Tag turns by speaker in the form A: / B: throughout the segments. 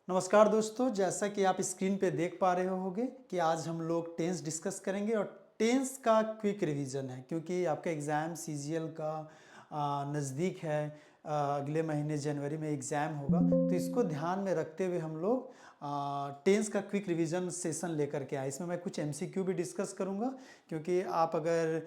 A: नमस्कार दोस्तों, जैसा कि आप स्क्रीन पे देख पा रहे होंगे कि आज हम लोग टेंस डिस्कस करेंगे और टेंस का क्विक रिवीजन है क्योंकि आपका एग्ज़ाम सीजीएल का नज़दीक है। अगले महीने जनवरी में एग्ज़ाम होगा, तो इसको ध्यान में रखते हुए हम लोग टेंस का क्विक रिवीजन सेशन लेकर के आए। इसमें मैं कुछ एमसीक्यू भी डिस्कस करूंगा क्योंकि आप अगर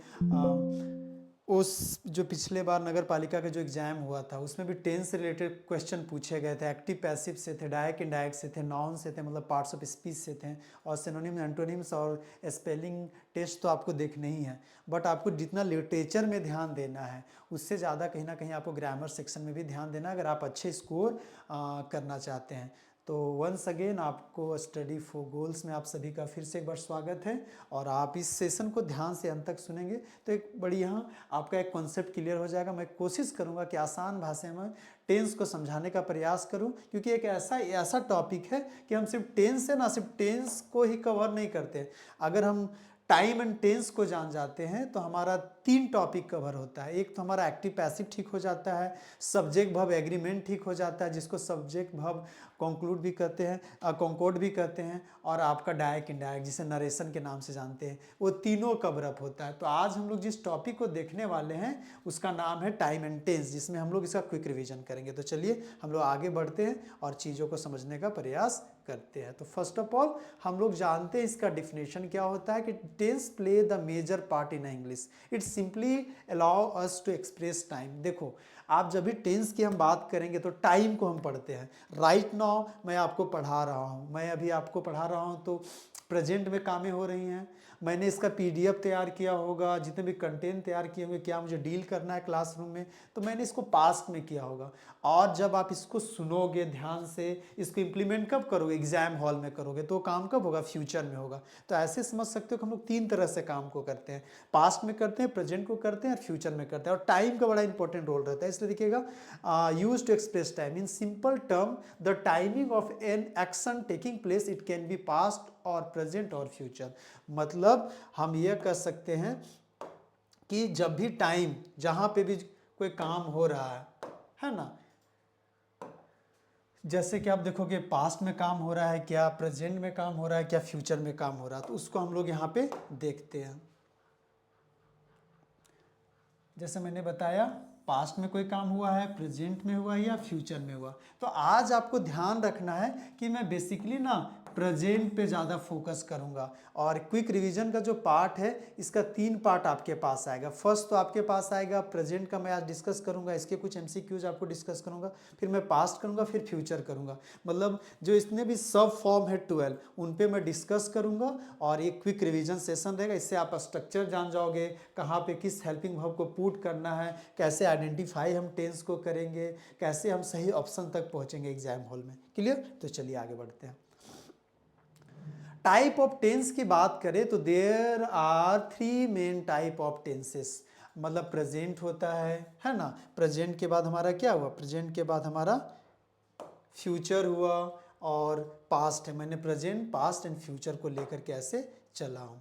A: उस जो पिछले बार नगर पालिका का जो एग्जाम हुआ था उसमें भी टेंस से रिलेटेड क्वेश्चन पूछे गए थे। एक्टिव पैसिव से थे, डायरेक्ट इनडायरेक्ट से थे, नाउन से थे, मतलब पार्ट्स ऑफ स्पीच से थे, और सिनोनिम एंटोनिम्स और स्पेलिंग टेस्ट तो आपको देखने ही है। बट आपको जितना लिटरेचर में ध्यान देना है उससे ज़्यादा कहीं ना कहीं आपको ग्रामर सेक्शन में भी ध्यान देना है अगर आप अच्छे स्कोर करना चाहते हैं। तो वंस अगेन आपको स्टडी फॉर गोल्स में आप सभी का फिर से एक बार स्वागत है। और आप इस सेशन को ध्यान से अंत तक सुनेंगे तो एक बड़ी यहाँ आपका एक कॉन्सेप्ट क्लियर हो जाएगा। मैं कोशिश करूँगा कि आसान भाषा में टेंस को समझाने का प्रयास करूं क्योंकि एक ऐसा टॉपिक है कि हम सिर्फ टेंस है ना, सिर्फ टेंस को ही कवर नहीं करते। अगर हम टाइम एंड टेंस को जान जाते हैं तो हमारा 3 टॉपिक कवर होता है। एक तो हमारा एक्टिव पैसिव ठीक हो जाता है, सब्जेक्ट वर्ब एग्रीमेंट ठीक हो जाता है जिसको सब्जेक्ट वर्ब कंक्लूड भी कहते हैं, कंकोड भी कहते हैं, और आपका डायरेक्ट इनडायरेक्ट जिसे नरेशन के नाम से जानते हैं, वो तीनों कवर अप होता है। तो आज हम लोग जिस टॉपिक को देखने वाले हैं उसका नाम है टाइम एंड टेंस, जिसमें हम लोग इसका क्विक रिवीजन करेंगे। तो चलिए हम लोग आगे बढ़ते हैं और चीज़ों को समझने का प्रयास करते हैं। तो फर्स्ट ऑफ ऑल हम लोग जानते हैं इसका डिफिनेशन क्या होता है कि tense play the major part in English, it simply allow us to express time. देखो, आप जब भी टेंस की हम बात करेंगे तो टाइम को हम पढ़ते हैं। राइट नाउ मैं आपको पढ़ा रहा हूँ, मैं अभी आपको पढ़ा रहा हूँ तो प्रेजेंट में कामें हो रही हैं। मैंने इसका पीडीएफ तैयार किया होगा, जितने भी कंटेंट तैयार किए होंगे, क्या मुझे डील करना है क्लासरूम में, तो मैंने इसको पास्ट में किया होगा। और जब आप इसको सुनोगे ध्यान से, इसको इम्प्लीमेंट कब करोगे? एग्जाम हॉल में करोगे। तो काम कब होगा? फ्यूचर में होगा। तो ऐसे समझ सकते हो कि हम लोग 3 तरह से काम को करते हैं, पास्ट में करते हैं, प्रेजेंट को करते हैं और फ्यूचर में करते हैं। और टाइम का बड़ा इंपॉर्टेंट रोल रहता है। इसलिए देखिएगा, use to express time in simple term the timing of an action taking place, it can be past और प्रेजेंट और फ्यूचर। मतलब हम ये कह सकते हैं कि जब भी टाइम, जहां पे भी कोई काम हो रहा है ना, जैसे कि आप देखोगे पास्ट में काम हो रहा है क्या, प्रेजेंट में काम हो रहा है क्या, फ्यूचर में काम हो रहा है, तो उसको हम लोग यहाँ पे देखते हैं। जैसे मैंने बताया, पास्ट में कोई काम हुआ है, प्रेजेंट में हुआ है या फ्यूचर में हुआ। तो आज आपको ध्यान रखना है कि मैं बेसिकली ना प्रेजेंट पे ज़्यादा फोकस करूंगा। और क्विक रिवीजन का जो पार्ट है इसका 3 पार्ट आपके पास आएगा। फर्स्ट तो आपके पास आएगा प्रेजेंट का, मैं आज डिस्कस करूंगा, इसके कुछ एमसीक्यूज आपको डिस्कस करूंगा, फिर मैं पास्ट करूंगा, फिर फ्यूचर करूंगा। मतलब जो इसने भी सब फॉर्म है 12 उन पे मैं डिस्कस करूंगा और एक क्विक रिवीजन सेशन रहेगा। इससे आप स्ट्रक्चर जान जाओगे, कहाँ पे किस हेल्पिंग वर्ब को पुट करना है, कैसे आइडेंटिफाई हम टेंस को करेंगे, कैसे हम सही ऑप्शन तक पहुंचेंगे एग्जाम हॉल में। क्लियर? तो चलिए आगे बढ़ते हैं। टाइप ऑफ टेंस की बात करें तो there are 3 main type of tenses. मतलब प्रेजेंट होता है ना, प्रेजेंट के बाद हमारा क्या हुआ? प्रेजेंट के बाद हमारा फ्यूचर हुआ और पास्ट है। मैंने प्रेजेंट, पास्ट एंड फ्यूचर को लेकर के ऐसे चला हूं।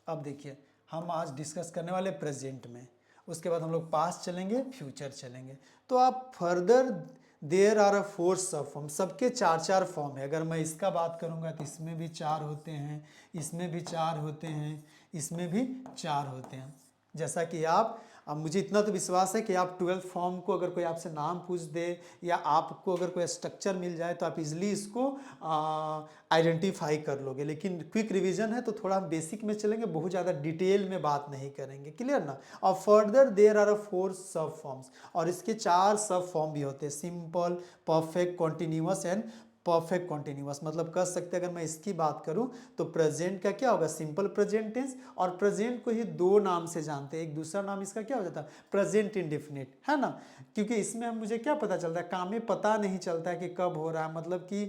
A: अब देखिए, हम आज डिस्कस करने वाले प्रेजेंट में, उसके बाद हम लोग पास्ट चलेंगे, फ्यूचर चलेंगे। तो आप फर्दर देयर आर 4 सब फॉर्म, सबके 4 फॉर्म है। अगर मैं इसका बात करूंगा तो इसमें भी 4 होते हैं, इसमें भी 4 होते हैं, इसमें भी 4 होते हैं। जैसा कि आप, अब मुझे इतना तो विश्वास है कि आप 12th फॉर्म को अगर कोई आपसे नाम पूछ दे या आपको अगर कोई स्ट्रक्चर मिल जाए तो आप इजीली इसको आइडेंटिफाई कर लोगे। लेकिन क्विक रिवीजन है तो थोड़ा हम बेसिक में चलेंगे, बहुत ज़्यादा डिटेल में बात नहीं करेंगे। क्लियर ना? और फर्दर देयर आर 4 सब फॉर्म्स, और इसके 4 सब फॉर्म भी होते हैं, simple, perfect, continuous and perfect continuous. मतलब कर सकते हैं, अगर मैं इसकी बात करूं तो प्रेजेंट का क्या होगा? Simple present tense. और प्रेजेंट को ही 2 नाम से जानते हैं, एक दूसरा नाम इसका क्या हो जाता है? प्रेजेंट इंडेफिनिट, है ना। क्योंकि इसमें हम, मुझे क्या पता चलता है, काम में पता नहीं चलता है कि कब हो रहा है। मतलब कि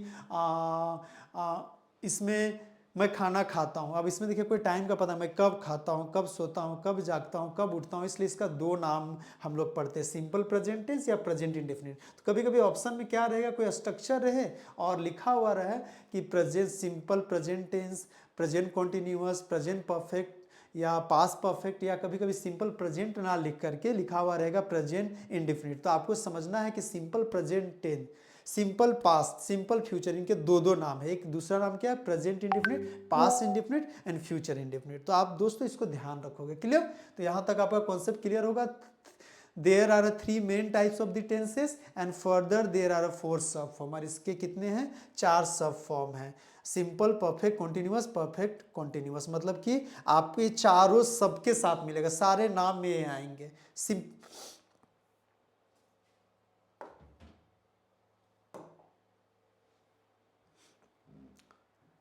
A: इसमें मैं खाना खाता हूँ, अब इसमें देखिए कोई टाइम का पता, मैं कब खाता हूँ, कब सोता हूँ, कब जागता हूँ, कब उठता हूँ, इसलिए इसका 2 नाम हम लोग पढ़ते हैं, सिंपल प्रेजेंट टेंस या प्रेजेंट इंडेफिनिट। तो कभी कभी ऑप्शन में क्या रहेगा, कोई स्ट्रक्चर रहे और लिखा हुआ रहे कि present simple present tense, present continuous, present perfect या पास्ट परफेक्ट या कभी कभी सिंपल प्रेजेंट ना लिख करके लिखा हुआ रहेगा प्रेजेंट इंडेफिनिट। तो आपको समझना है कि simple present tense, simple past, simple future, इनके दो दो नाम है। एक दूसरा नाम क्या है? Present indefinite, past indefinite and future indefinite. तो आप दोस्तों इसको ध्यान रखोगे। क्लियर? तो यहाँ तक आपका कॉन्सेप्ट क्लियर होगा। There are three main types of the tenses and further there are four sub form। और इसके कितने हैं? 4 सब फॉर्म हैं। Simple, perfect, continuous, perfect continuous, मतलब कि आपको ये चारों सबके साथ मिलेगा, सारे नाम में ये आएंगे।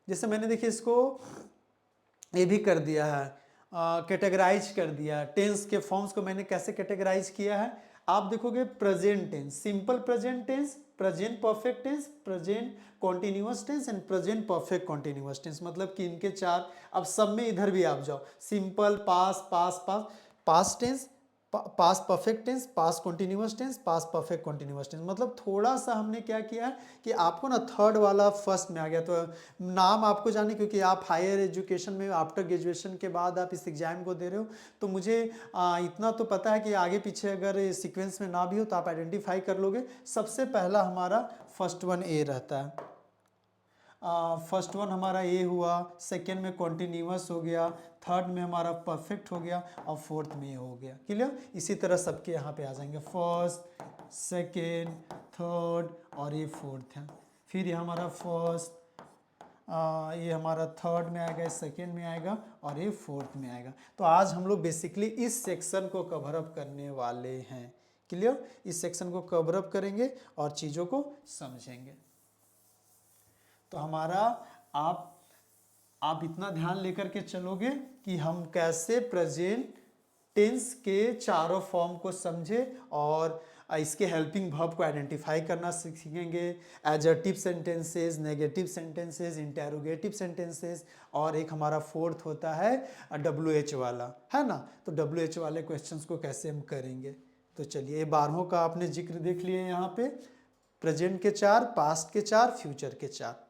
A: जैसे मैंने देखिए इसको ये भी कर दिया है, कैटेगराइज कर दिया। टेंस के फॉर्म्स को मैंने कैसे कैटेगराइज किया है, आप देखोगे present tense, simple present tense, present perfect tense, present continuous tense and present perfect continuous tense. मतलब कि इनके 4, अब सब में इधर भी आप जाओ, simple, past, past past, past tense, past perfect tense, past continuous tense, past perfect continuous tense. मतलब थोड़ा सा हमने क्या किया है कि आपको ना थर्ड वाला फर्स्ट में आ गया। तो नाम आपको जाने, क्योंकि आप हायर एजुकेशन में आफ्टर ग्रेजुएशन के बाद आप इस एग्जाम को दे रहे हो, तो मुझे इतना तो पता है कि आगे पीछे अगर सीक्वेंस में ना भी हो तो आप आइडेंटिफाई कर लोगे। सबसे पहला हमारा फर्स्ट वन ए रहता है। फर्स्ट वन हमारा ए हुआ, सेकेंड में कॉन्टिन्यूअस हो गया, थर्ड में हमारा परफेक्ट हो गया और फोर्थ में ये हो गया। क्लियर? इसी तरह सबके यहाँ पे आ जाएंगे, फर्स्ट, सेकेंड, थर्ड और ये फोर्थ है। फिर ये हमारा फर्स्ट, ये हमारा थर्ड में आएगा, सेकेंड में आएगा और ये फोर्थ में आएगा। तो आज हम लोग बेसिकली इस सेक्शन को कवर अप करने वाले हैं। क्लियर? इस सेक्शन को कवर अप करेंगे और चीज़ों को समझेंगे। तो हमारा आप इतना ध्यान लेकर के चलोगे कि हम कैसे प्रेजेंट टेंस के चारों फॉर्म को समझे और इसके हेल्पिंग वर्ब को आइडेंटिफाई करना सीखेंगे। Adjective sentences, negative sentences, interrogative sentences, और एक हमारा फोर्थ होता है WH वाला, है ना। तो WH वाले क्वेश्चंस को कैसे हम करेंगे। तो चलिए 12 का आपने जिक्र देख लिए यहाँ पे, प्रेजेंट के 4, पास्ट के 4, फ्यूचर के 4।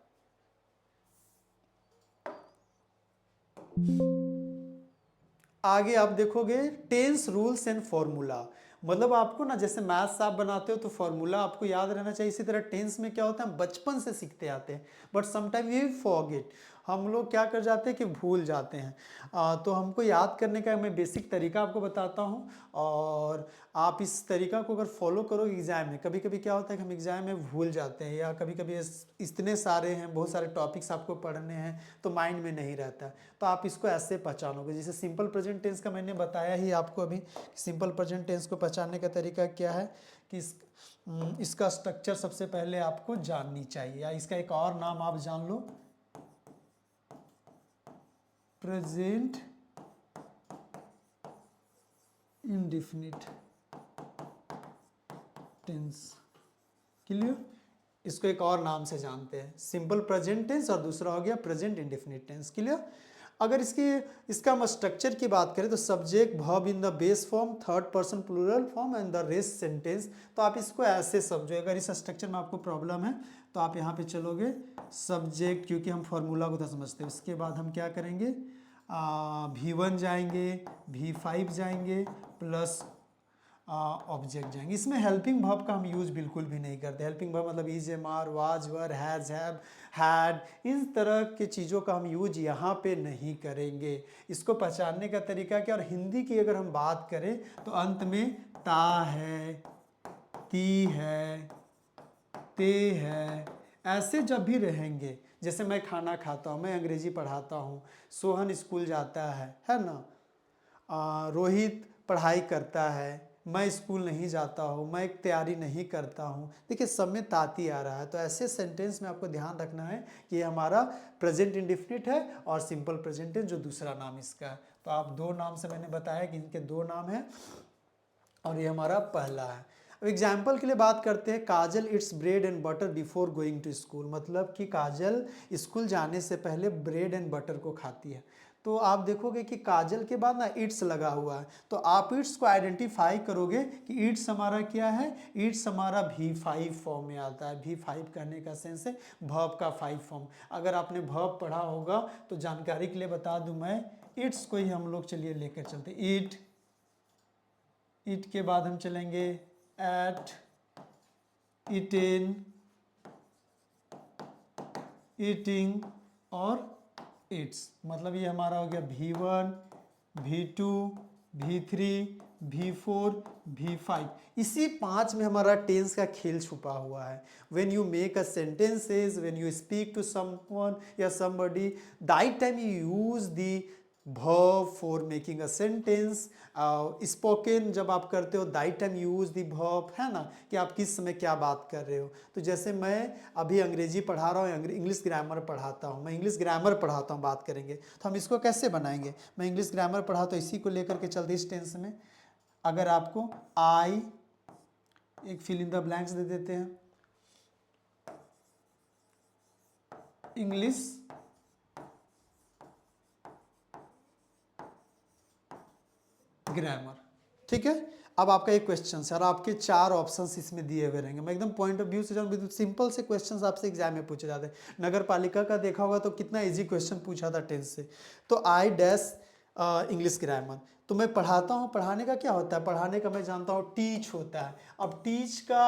A: आगे आप देखोगे टेंस रूल्स एंड फॉर्मूला। मतलब आपको ना जैसे मैथ्स आप बनाते हो तो फॉर्मूला आपको याद रहना चाहिए, इसी तरह टेंस में क्या होता है, बचपन से सीखते आते हैं, बट समटाइम वी फॉरगेट, हम लोग क्या कर जाते हैं कि भूल जाते हैं। तो हमको याद करने का मैं बेसिक तरीका आपको बताता हूँ, और आप इस तरीका को अगर फॉलो करोगे एग्जाम में, कभी कभी क्या होता है कि हम एग्जाम में भूल जाते हैं, या कभी कभी इतने सारे हैं, बहुत सारे टॉपिक्स आपको पढ़ने हैं तो माइंड में नहीं रहता है। तो आप इसको ऐसे पहचानोगे, जैसे सिंपल प्रेजेंट टेंस का मैंने बताया ही आपको अभी। सिंपल प्रेजेंट टेंस को पहचानने का तरीका क्या है कि इसका स्ट्रक्चर सबसे पहले आपको जाननी चाहिए, या इसका एक और नाम आप जान लो, प्रेजेंट इंडेफिनिट टेंस। क्लियर? इसको एक और नाम से जानते हैं, सिंपल प्रेजेंट टेंस और दूसरा हो गया प्रेजेंट इंडेफिनिट टेंस। क्लियर? अगर इसका हम स्ट्रक्चर की बात करें तो subject verb in the base form, third person plural form and the rest sentence. तो आप इसको ऐसे समझो, अगर इस स्ट्रक्चर में आपको प्रॉब्लम है तो आप यहाँ पे चलोगे सब्जेक्ट, क्योंकि हम फॉर्मूला को तो समझते हैं। उसके बाद हम क्या करेंगे, V1 जाएंगे, V5 जाएंगे, प्लस ऑब्जेक्ट जाएंगे। इसमें हेल्पिंग वर्ब का हम यूज बिल्कुल भी नहीं करते। हेल्पिंग वर्ब मतलब is, am are, was, were, has, have, had, इन तरह की चीज़ों का हम यूज यहाँ पे नहीं करेंगे। इसको पहचानने का तरीका क्या, और हिंदी की अगर हम बात करें तो अंत में ता है, ती है, ते है, ऐसे जब भी रहेंगे, जैसे मैं खाना खाता हूँ, मैं अंग्रेजी पढ़ाता हूँ, सोहन स्कूल जाता है ना, रोहित पढ़ाई करता है, मैं स्कूल नहीं जाता हूँ, मैं एक तैयारी नहीं करता हूँ। देखिए सब में ताती आ रहा है। तो ऐसे सेंटेंस में आपको ध्यान रखना है कि ये हमारा प्रेजेंट इंडेफिनिट है और सिंपल प्रेजेंट टेंस जो दूसरा नाम इसका है। तो आप दो नाम से मैंने बताया कि इनके दो नाम हैं और ये हमारा पहला है। अब एग्जाम्पल के लिए बात करते हैं, Kajal it's bread and butter before going to school. मतलब कि काजल स्कूल जाने से पहले ब्रेड एंड बटर को खाती है। तो आप देखोगे कि काजल के बाद ना इट्स लगा हुआ है, तो आप इट्स को आइडेंटिफाई करोगे कि इट्स हमारा क्या है, इट्स हमारा V5 फॉर्म में आता है। V5 कहने का सेंस है वर्ब का 5 फॉर्म। अगर आपने वर्ब पढ़ा होगा तो जानकारी के लिए बता दूं मैं, इट्स को ही हम लोग चलिए लेकर चलते। ईट, ईट के बाद हम चलेंगे एट, ईटिन, ईटिंग और इट्स। मतलब ये हमारा हो गया V1, V2, V3, V4, V5। इसी 5 में हमारा टेंस का खेल छुपा हुआ है। When you make a sentences, when you speak to someone या somebody, that time you use the verb for making a sentence। Spoken जब आप करते हो that time you use the verb, है ना, कि आप किस समय क्या बात कर रहे हो। तो जैसे मैं अभी अंग्रेजी पढ़ा रहा हूँ, इंग्लिश ग्रामर पढ़ाता हूँ, मैं इंग्लिश ग्रामर पढ़ाता हूँ, बात करेंगे तो हम इसको कैसे बनाएंगे। मैं इंग्लिश ग्रामर पढ़ाता हूँ, इसी को लेकर के चलते इस टेंस में। अगर आपको आई, एक फिल इन द ब्लैंक्स दे देते हैं, इंग्लिश ग्रामर, ठीक है। अब आपका एक क्वेश्चन है और आपके 4 ऑप्शंस इसमें दिए हुए रहेंगे। मैं एकदम पॉइंट ऑफ व्यू से जाऊँ, बिल्कुल सिंपल से क्वेश्चंस आपसे एग्जाम में पूछे जाते हैं। नगर पालिका का देखा होगा तो कितना इजी क्वेश्चन पूछा था टेंस से। तो आई डैश इंग्लिश ग्रामर, तो मैं पढ़ाता हूँ। पढ़ाने का क्या होता है, पढ़ाने का मैं जानता हूँ टीच होता है। अब टीच का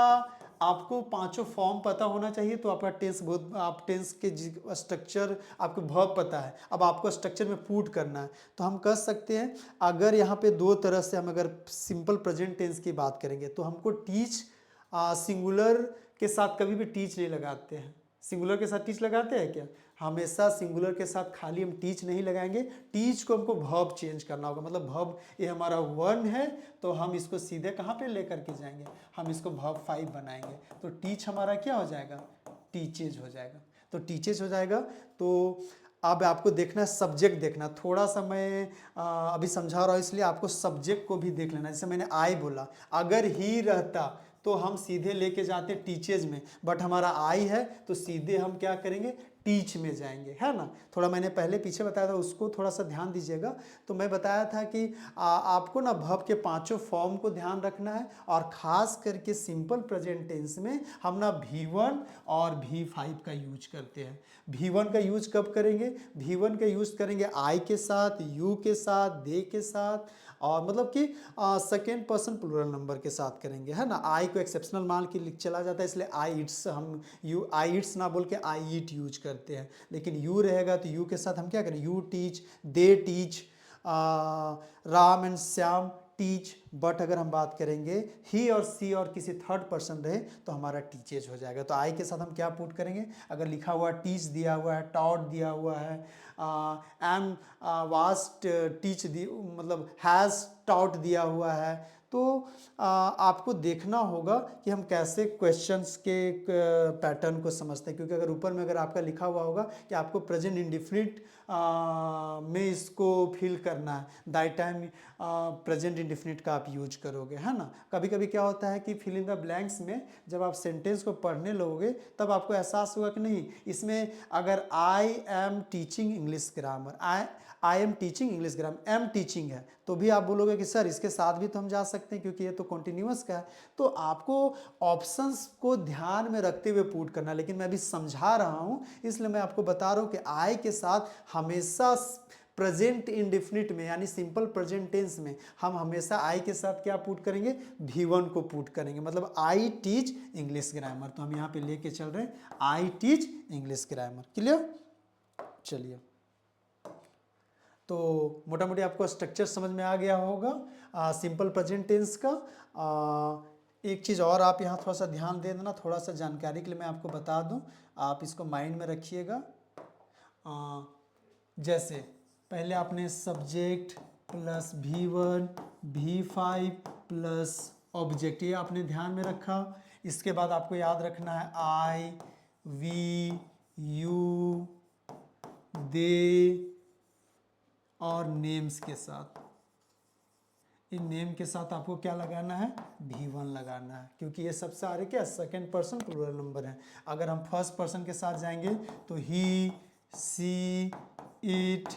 A: आपको 5 फॉर्म पता होना चाहिए, तो आपका टेंस बहुत, आप टेंस के स्ट्रक्चर, आपको वर्ब पता है। अब आपको स्ट्रक्चर में पुट करना है, तो हम कर सकते हैं। अगर यहाँ पे 2 तरह से हम अगर सिंपल प्रेजेंट टेंस की बात करेंगे तो हमको टीच सिंगुलर के साथ कभी भी टीच नहीं लगाते हैं। सिंगुलर के साथ टीच लगाते हैं क्या, हमेशा सिंगुलर के साथ खाली हम टीच नहीं लगाएंगे। टीच को हमको वर्ब चेंज करना होगा। मतलब वर्ब, ये हमारा 1 है तो हम इसको सीधे कहाँ पे लेकर के जाएंगे, हम इसको वर्ब 5 बनाएंगे। तो टीच हमारा क्या हो जाएगा, टीचेज हो जाएगा। तो टीचेज हो जाएगा। तो अब आपको देखना है, सब्जेक्ट देखना। थोड़ा सा मैं अभी समझा रहा हूँ, इसलिए आपको सब्जेक्ट को भी देख लेना। जैसे मैंने आई बोला, अगर ही रहता तो हम सीधे लेके जाते टीचेज में, बट हमारा आई है तो सीधे हम क्या करेंगे, टीच में जाएंगे, है ना। थोड़ा मैंने पहले पीछे बताया था, उसको थोड़ा सा ध्यान दीजिएगा। तो मैं बताया था कि आपको ना वर्ब के 5 फॉर्म को ध्यान रखना है, और ख़ास करके सिंपल प्रेजेंट टेंस में हम ना V1 और V5 का यूज करते हैं। V1 का यूज कब करेंगे, V1 का यूज करेंगे आई के साथ, यू के साथ, दे के साथ, और मतलब कि सेकेंड पर्सन प्लूरल नंबर के साथ करेंगे, है ना। आई को एक्सेप्शनल मान के चला जाता है, इसलिए आई इट्स, हम यू आई इट्स ना बोल के आई ईट यूज करते हैं। लेकिन यू रहेगा तो यू के साथ हम क्या करें, you teach, they teach, Ram and Shyam teach. But अगर हम बात करेंगे ही और सी और किसी थर्ड पर्सन रहे तो हमारा टीचेज हो जाएगा। तो आई के साथ हम क्या पुट करेंगे, अगर लिखा हुआ है टीच दिया हुआ है, टॉट दिया हुआ है, एम वास्ट टीच दी, मतलब हैज़ टॉट दिया हुआ है, तो आपको देखना होगा कि हम कैसे क्वेश्चंस के पैटर्न को समझते हैं। क्योंकि अगर ऊपर में अगर आपका लिखा हुआ होगा कि आपको प्रेजेंट इंडिफिनिट में इसको फिल करना है, दैट टाइम प्रेजेंट इंडिफिनिट का आप यूज करोगे, है ना। कभी कभी क्या होता है कि फिल इन द ब्लैंक्स में जब आप सेंटेंस को पढ़ने लगोगे तब आपको एहसास होगा कि नहीं, इसमें अगर I am teaching English grammar, I am teaching English grammar, am teaching है, तो भी आप बोलोगे कि सर इसके साथ भी तो हम जा सकते हैं क्योंकि ये तो कॉन्टिन्यूअस का है। तो आपको ऑप्शंस को ध्यान में रखते हुए पुट करना, लेकिन मैं अभी समझा रहा हूँ इसलिए मैं आपको बता रहा हूँ कि आई के साथ हमेशा प्रेजेंट इंडिफिनिट में, यानी सिंपल प्रेजेंट टेंस में हम हमेशा आई के साथ क्या पुट करेंगे, V1 को पुट करेंगे। मतलब आई टीच इंग्लिश ग्रामर, तो हम यहाँ पे लेके चल रहे हैं I teach English grammar. Clear, चलिए। तो मोटा मोटी आपको स्ट्रक्चर समझ में आ गया होगा सिंपल प्रेजेंट टेंस का। एक चीज़ और आप यहाँ थोड़ा सा ध्यान दे देना, थोड़ा सा जानकारी के लिए मैं आपको बता दूँ, आप इसको माइंड में रखिएगा। जैसे पहले आपने subject plus V1 V5 plus object, ये आपने ध्यान में रखा। इसके बाद आपको याद रखना है आई, वी, यू, दे और नेम्स के साथ। इन नेम के साथ आपको क्या लगाना है, V1 लगाना है, क्योंकि ये सब सारे क्या सेकेंड पर्सन प्लूरल नंबर हैं। अगर हम फर्स्ट पर्सन के साथ जाएंगे तो ही, सी, इट,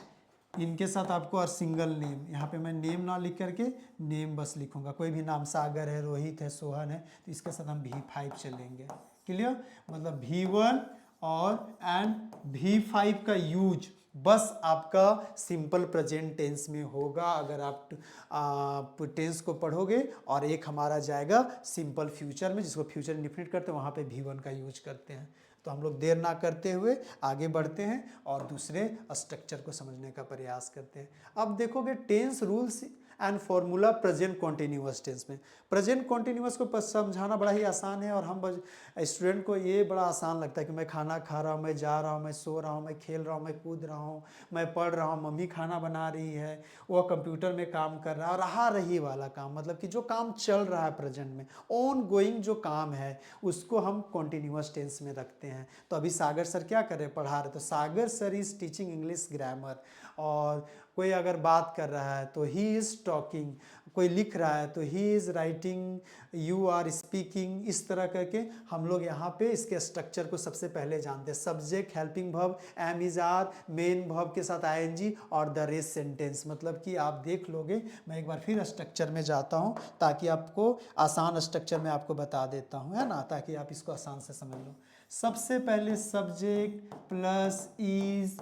A: इनके साथ आपको और सिंगल नेम, यहाँ पे मैं नेम ना लिख करके नेम बस लिखूंगा। कोई भी नाम, सागर है, रोहित है, सोहन है, तो इसके साथ हम V5 चलेंगे। क्लियर, मतलब V1 और एंड V5 का यूज बस आपका सिंपल प्रेजेंट टेंस में होगा अगर आप टेंस को पढ़ोगे, और एक हमारा जाएगा सिंपल फ्यूचर में, जिसको फ्यूचर इंडेफिनिट करते हैं, वहाँ पे V1 का यूज करते हैं। तो हम लोग देर ना करते हुए आगे बढ़ते हैं और दूसरे स्ट्रक्चर को समझने का प्रयास करते हैं। अब देखोगे tense rules and formula present continuous tense में। प्रेजेंट कॉन्टिन्यूअस को समझाना बड़ा ही आसान है, और हम स्टूडेंट को ये बड़ा आसान लगता है कि मैं खाना खा रहा हूँ, मैं जा रहा हूँ, मैं सो रहा हूँ, मैं खेल रहा हूँ, मैं कूद रहा हूँ, मैं पढ़ रहा हूँ, मम्मी खाना बना रही है, वो कंप्यूटर में काम कर रहा है, रहा रही वाला काम, मतलब कि जो काम चल रहा है प्रेजेंट में, ऑन गोइंग जो काम है, उसको हम कॉन्टिन्यूअस टेंस में रखते हैं। तो अभी सागर सर क्या कर रहे हैं, पढ़ा रहे, तो Sagar sir is teaching English grammar. और कोई अगर बात कर रहा है तो ही इज़ टॉकिंग, कोई लिख रहा है तो he is writing, you are speaking. इस तरह करके हम लोग यहाँ पे इसके स्ट्रक्चर को सबसे पहले जानते हैं। Subject, helping verb, am is are, main verb के साथ आईएनजी और द रेस्ट सेंटेंस। मतलब कि आप देख लोगे, मैं एक बार फिर स्ट्रक्चर में जाता हूँ ताकि आपको आसान स्ट्रक्चर में आपको बता देता हूँ, है ना, ताकि आप इसको आसान से समझ लो। सबसे पहले subject plus is,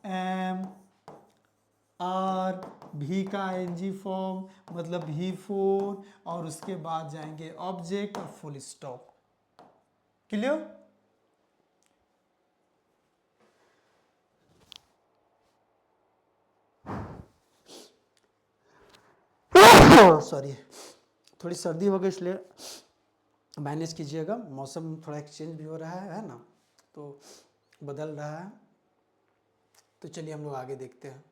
A: am, are, भी का आईएनजी फॉर्म मतलब V4, और उसके बाद जाएंगे ऑब्जेक्ट और फुल स्टॉप। क्लियर? सॉरी, थोड़ी सर्दी हो गई इसलिए मैनेज कीजिएगा। मौसम थोड़ा एक्सचेंज भी हो रहा है ना, तो बदल रहा है। तो चलिए हम लोग आगे देखते हैं।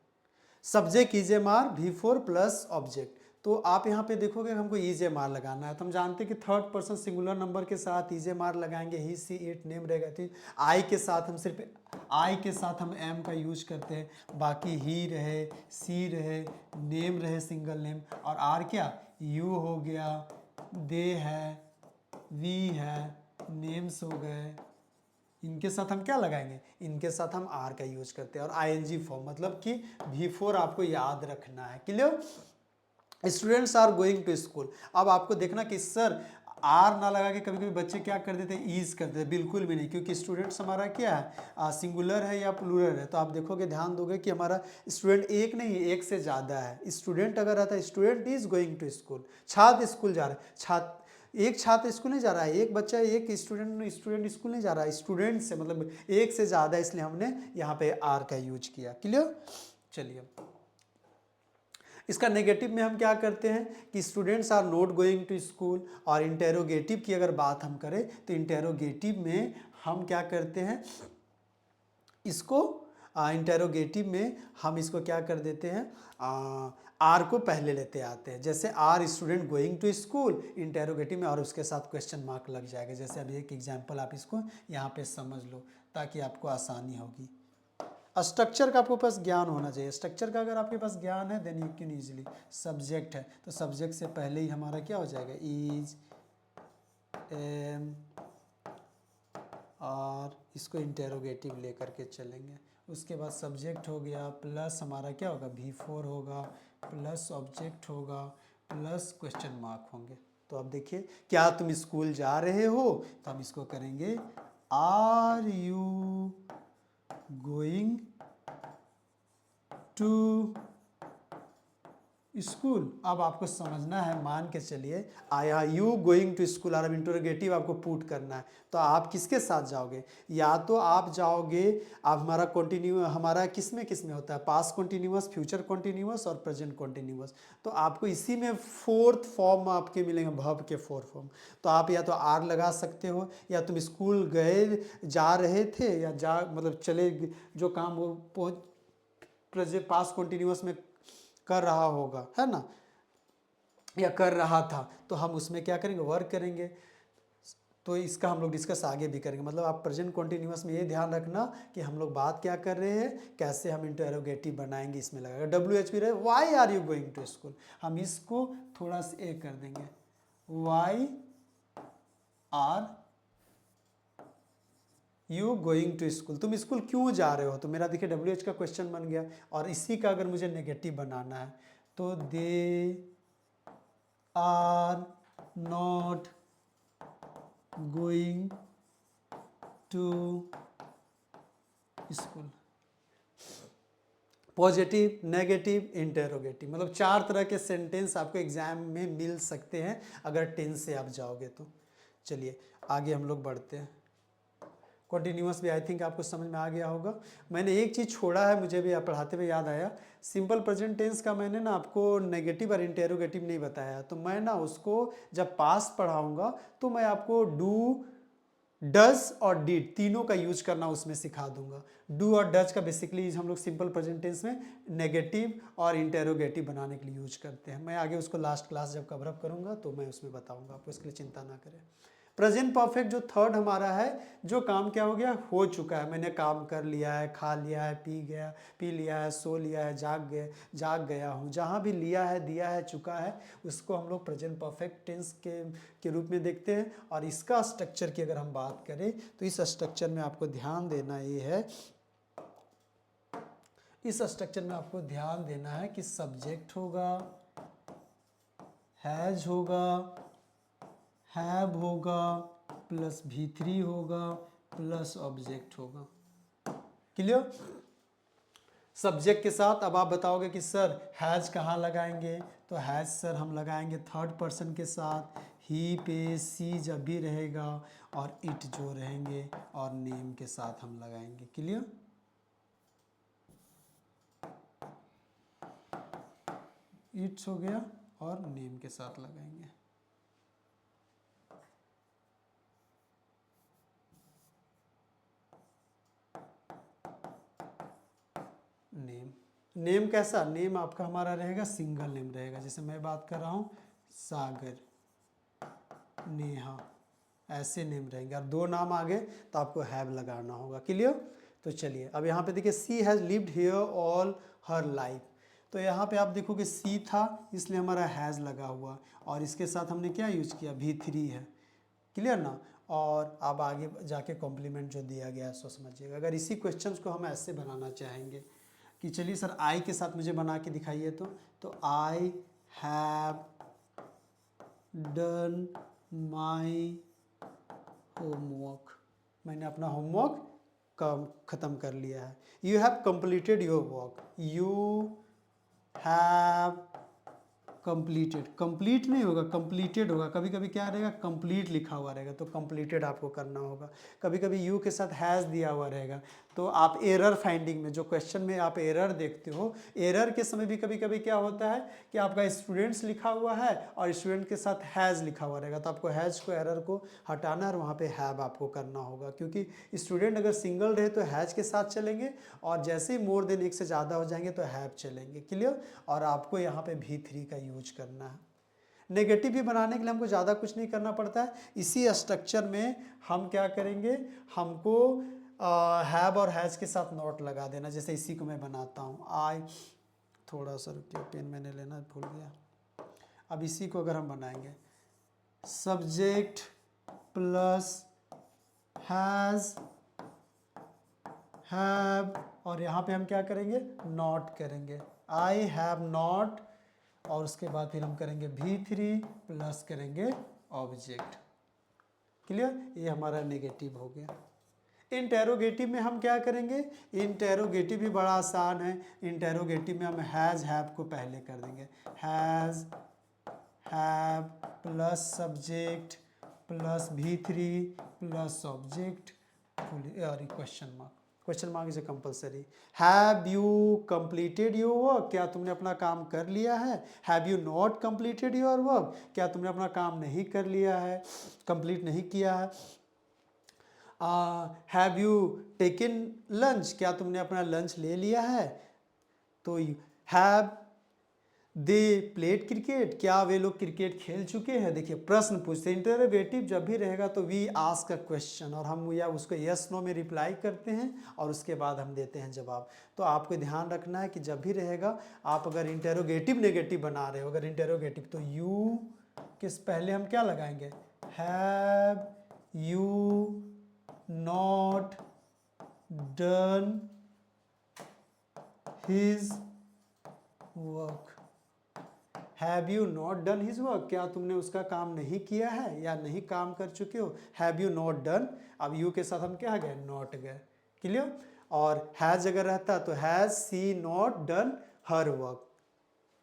A: Subject EJMR V4 plus object. तो आप यहाँ पे देखोगे हमको EJMR लगाना है, तो हम जानते हैं कि थर्ड पर्सन सिंगुलर नंबर के साथ EJMR लगाएंगे, ही, सी, इट, नेम रहेगा। तो आई के साथ हम सिर्फ आई के साथ हम एम का यूज करते हैं, बाकी ही रहे, सी रहे, नेम रहे सिंगल नेम, और आर क्या, यू हो गया, दे है, वी है, नेम्स हो गए। इनके साथ हम क्या लगाएंगे, इनके साथ हम आर का यूज करते हैं। और आईएनजी फॉर्म मतलब कि V4 आपको याद रखना है। Clear? Students are going to school. अब आपको देखना कि सर आर ना लगा के कभी कभी बच्चे क्या कर देते हैं, ईज कर देते हैं। बिल्कुल भी नहीं, क्योंकि स्टूडेंट्स हमारा क्या है, सिंगुलर है या प्लूरल है। तो आप देखोगे, ध्यान दोगे कि हमारा स्टूडेंट एक नहीं, एक से ज़्यादा है। स्टूडेंट अगर रहता है, student is going to school, छात्र स्कूल जा रहे हैं, छात्र, एक छात्र स्कूल नहीं जा रहा है, एक बच्चा, एक स्टूडेंट स्कूल नहीं जा रहा है, स्टूडेंट से मतलब एक से ज़्यादा, इसलिए हमने यहाँ पे आर का यूज किया। क्लियर? चलिए, इसका नेगेटिव में हम क्या करते हैं कि students are not going to school. और इंटेरोगेटिव की अगर बात हम करें तो इंटेरोगेटिव में हम क्या करते हैं, इसको इंटेरोगेटिव में हम इसको क्या कर देते हैं, आर को पहले लेते आते हैं। जैसे are student going to school interrogative में, और उसके साथ क्वेश्चन मार्क लग जाएगा। जैसे अभी एक एग्जांपल आप इसको यहाँ पे समझ लो ताकि आपको आसानी होगी। स्ट्रक्चर का आपके पास ज्ञान होना चाहिए। स्ट्रक्चर का अगर आपके पास ज्ञान है then you can easily. Subject है तो सब्जेक्ट से पहले ही हमारा क्या हो जाएगा, इज, एम, और इसको इंटेरोगेटिव लेकर के चलेंगे। उसके बाद सब्जेक्ट हो गया, प्लस हमारा क्या होगा, V4 होगा, प्लस ऑब्जेक्ट होगा, प्लस क्वेश्चन मार्क होंगे। तो अब देखिए, क्या तुम स्कूल जा रहे हो, तो हम इसको करेंगे are you going to school. अब आपको समझना है, मान के चलिए आया यू गोइंग टू स्कूल, और अब इंटरोगेटिव आपको पुट करना है। तो आप किसके साथ जाओगे, या तो आप जाओगे, आप हमारा कंटिन्यू, हमारा किस में होता है, पास्ट कॉन्टिन्यूअस, फ्यूचर कॉन्टिन्यूअस और प्रेजेंट कॉन्टिन्यूअस। तो आपको इसी में फोर्थ फॉर्म आपके मिलेंगे, वर्ब के फोर्थ फॉर्म। तो आप या तो आर लगा सकते हो, या तुम स्कूल गए, जा रहे थे, या जा मतलब चले, जो काम वो प्रेजेंट पास्ट कॉन्टिन्यूअस में कर रहा होगा, है ना, या कर रहा था, तो हम उसमें क्या करेंगे, वर्क करेंगे। तो इसका हम लोग डिस्कस आगे भी करेंगे। मतलब आप प्रेजेंट कॉन्टिन्यूअस में ये ध्यान रखना कि हम लोग बात क्या कर रहे हैं, कैसे हम इंटरोगेटिव बनाएंगे, इसमें लगेगा WHP रहे, why are you going to school, हम इसको थोड़ा सा ए कर देंगे, why are you going to school, तुम स्कूल क्यों जा रहे हो। तो मेरा देखिए WH का क्वेश्चन बन गया, और इसी का अगर मुझे नेगेटिव बनाना है तो they are not going to school. Positive, negative, interrogative, मतलब 4 तरह के सेंटेंस आपको एग्जाम में मिल सकते हैं अगर टेंस से आप जाओगे तो। चलिए आगे हम लोग बढ़ते हैं। कॉन्टिन्यूअस भी आई थिंक आपको समझ में आ गया होगा। मैंने एक चीज़ छोड़ा है, मुझे भी आप पढ़ाते हुए याद आया। सिंपल प्रेजेंट टेंस का मैंने ना आपको नेगेटिव और इंटेरोगेटिव नहीं बताया, तो मैं ना उसको जब पास्ट पढ़ाऊँगा तो मैं आपको डू, डज और डिड तीनों का यूज करना उसमें सिखा दूंगा। डू और डज का बेसिकली हम लोग सिंपल प्रेजेंट टेंस में नेगेटिव और इंटेरोगेटिव बनाने के लिए यूज करते हैं। मैं आगे उसको लास्ट क्लास जब कवर अप करूंगा तो मैं उसमें बताऊंगा आपको, इसके लिए चिंता ना करें। प्रेजेंट परफेक्ट जो थर्ड हमारा है, जो काम क्या हो गया, हो चुका है, मैंने काम कर लिया है, खा लिया है, पी लिया है, सो लिया है, जाग गया हूँ, जहाँ भी लिया है, दिया है, चुका है, उसको हम लोग प्रेजेंट परफेक्ट टेंस के रूप में देखते हैं। और इसका स्ट्रक्चर की अगर हम बात करें तो इस स्ट्रक्चर में आपको ध्यान देना ये है, इस स्ट्रक्चर में आपको ध्यान देना है कि सब्जेक्ट होगा, हैज होगा, हैव होगा, प्लस V3 होगा, प्लस ऑब्जेक्ट होगा। क्लियर? सब्जेक्ट के साथ अब आप बताओगे कि सर हैज कहाँ लगाएंगे, तो हैज सर हम लगाएंगे थर्ड पर्सन के साथ, ही पे सी जब भी रहेगा, और इट जो रहेंगे, और नेम के साथ हम लगाएंगे। क्लियर? इट्स हो गया और नेम के साथ लगाएंगे। नेम कैसा, नेम आपका हमारा रहेगा सिंगल नेम रहेगा, जैसे मैं बात कर रहा हूँ सागर, नेहा, ऐसे नेम रहेंगे। और 2 नाम आगे तो आपको हैव लगाना होगा। क्लियर? तो चलिए अब यहाँ पे देखिए, she has lived here all her life, तो यहाँ पे आप देखोगे सी था इसलिए हमारा हैज़ लगा हुआ, और इसके साथ हमने क्या यूज किया, V3 है। क्लियर ना? और अब आगे जाके कॉम्प्लीमेंट जो दिया गया है सो समझिएगा। अगर इसी क्वेश्चंस को हम ऐसे बनाना चाहेंगे कि चलिए सर आई के साथ मुझे बना के दिखाइए, तो I have done my homework, मैंने अपना होमवर्क ख़त्म कर लिया है। You have completed your work, you have completed, complete नहीं होगा, कंप्लीटेड होगा। कभी कभी क्या रहेगा, कंप्लीट लिखा हुआ रहेगा तो कंप्लीटेड आपको करना होगा। कभी कभी यू के साथ हैज़ दिया हुआ रहेगा, तो आप एरर फाइंडिंग में जो क्वेश्चन में आप एरर देखते हो, एरर के समय भी कभी कभी क्या होता है कि आपका स्टूडेंट्स लिखा हुआ है और स्टूडेंट के साथ हैज़ लिखा हुआ रहेगा, तो आपको हैज़ को, एरर को हटाना और वहाँ पे हैव आपको करना होगा, क्योंकि स्टूडेंट अगर सिंगल रहे तो हैज़ के साथ चलेंगे, और जैसे ही मोर देन एक से ज़्यादा हो जाएंगे तो हैव चलेंगे। क्लियर? और आपको यहाँ पे V3 का यूज करना है। नेगेटिव भी बनाने के लिए हमको ज़्यादा कुछ नहीं करना पड़ता है। इसी स्ट्रक्चर में हम क्या करेंगे, हमको हैव और हैज़ के साथ नॉट लगा देना। जैसे इसी को मैं बनाता हूँ, आई, थोड़ा सा रुकिए, पेन मैंने लेना भूल गया। अब इसी को अगर हम बनाएंगे, सब्जेक्ट प्लस हैज़, हैव, और यहाँ पे हम क्या करेंगे, नॉट करेंगे, आई हैव नॉट, और उसके बाद फिर हम करेंगे V3 प्लस करेंगे ऑब्जेक्ट। क्लियर? ये हमारा नेगेटिव हो गया। इंटेरोगेटिव में हम क्या करेंगे, इंटेरोगेटिव भी बड़ा आसान है। इंटेरोगेटिव में हम हैज़ हैव को पहले कर देंगे, has have plus subject plus V3 plus object, और question mark. Question mark is a compulsory. Have you completed your work, क्या तुमने अपना काम कर लिया है। Have you not completed your work, क्या तुमने अपना काम नहीं कर लिया है, कंप्लीट नहीं किया है। हैव यू टेकन लंच, क्या तुमने अपना लंच ले लिया है। तो हैव दे प्लेड क्रिकेट, क्या वे लोग क्रिकेट खेल चुके हैं। देखिए प्रश्न पूछते, इंटरोगेटिव जब भी रहेगा तो वी आस्क अ क्वेश्चन, और हम या उसको यस नो में रिप्लाई करते हैं और उसके बाद हम देते हैं जवाब। तो आपको ध्यान रखना है कि जब भी रहेगा, आप अगर इंटरोगेटिव नेगेटिव बना रहे हो, अगर इंटरोगेटिव, तो यू किस पहले हम क्या लगाएंगे, have you not done his work, have you not done his work, क्या तुमने उसका काम नहीं किया है या नहीं काम कर चुके हो। हैव यू नॉट डन, अब यू के साथ हम क्या गए, नॉट गए। क्लियर? और हैज अगर रहता तो has she not done her work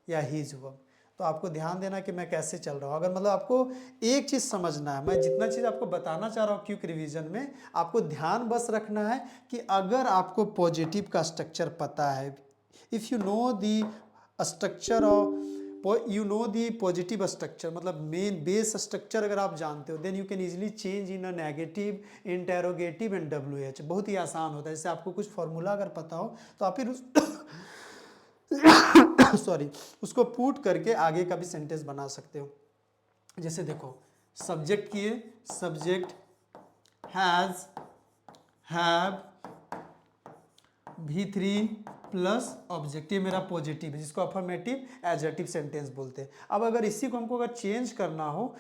A: या हीज वर्क। तो आपको ध्यान देना कि मैं कैसे चल रहा हूँ। अगर मतलब आपको एक चीज़ समझना है, मैं जितना चीज़ आपको बताना चाह रहा हूँ क्विक रिवीजन में, आपको ध्यान बस रखना है कि अगर आपको पॉजिटिव का स्ट्रक्चर पता है, if you know the structure of you know the positive structure, मतलब मेन बेस स्ट्रक्चर अगर आप जानते हो, then you can easily change in a negative, interrogative and WH। बहुत ही आसान होता है। जैसे आपको कुछ फॉर्मूला अगर पता हो तो आप फिर उस सॉरी उसको पुट करके आगे का भी सेंटेंस बना सकते हो। जैसे देखो, सब्जेक्ट किए, subject has, have, V3 plus object, ये मेरा पॉजिटिव है जिसको अफर्मेटिव एडजेक्टिव सेंटेंस बोलते हैं। अब अगर इसी को हमको अगर चेंज करना हो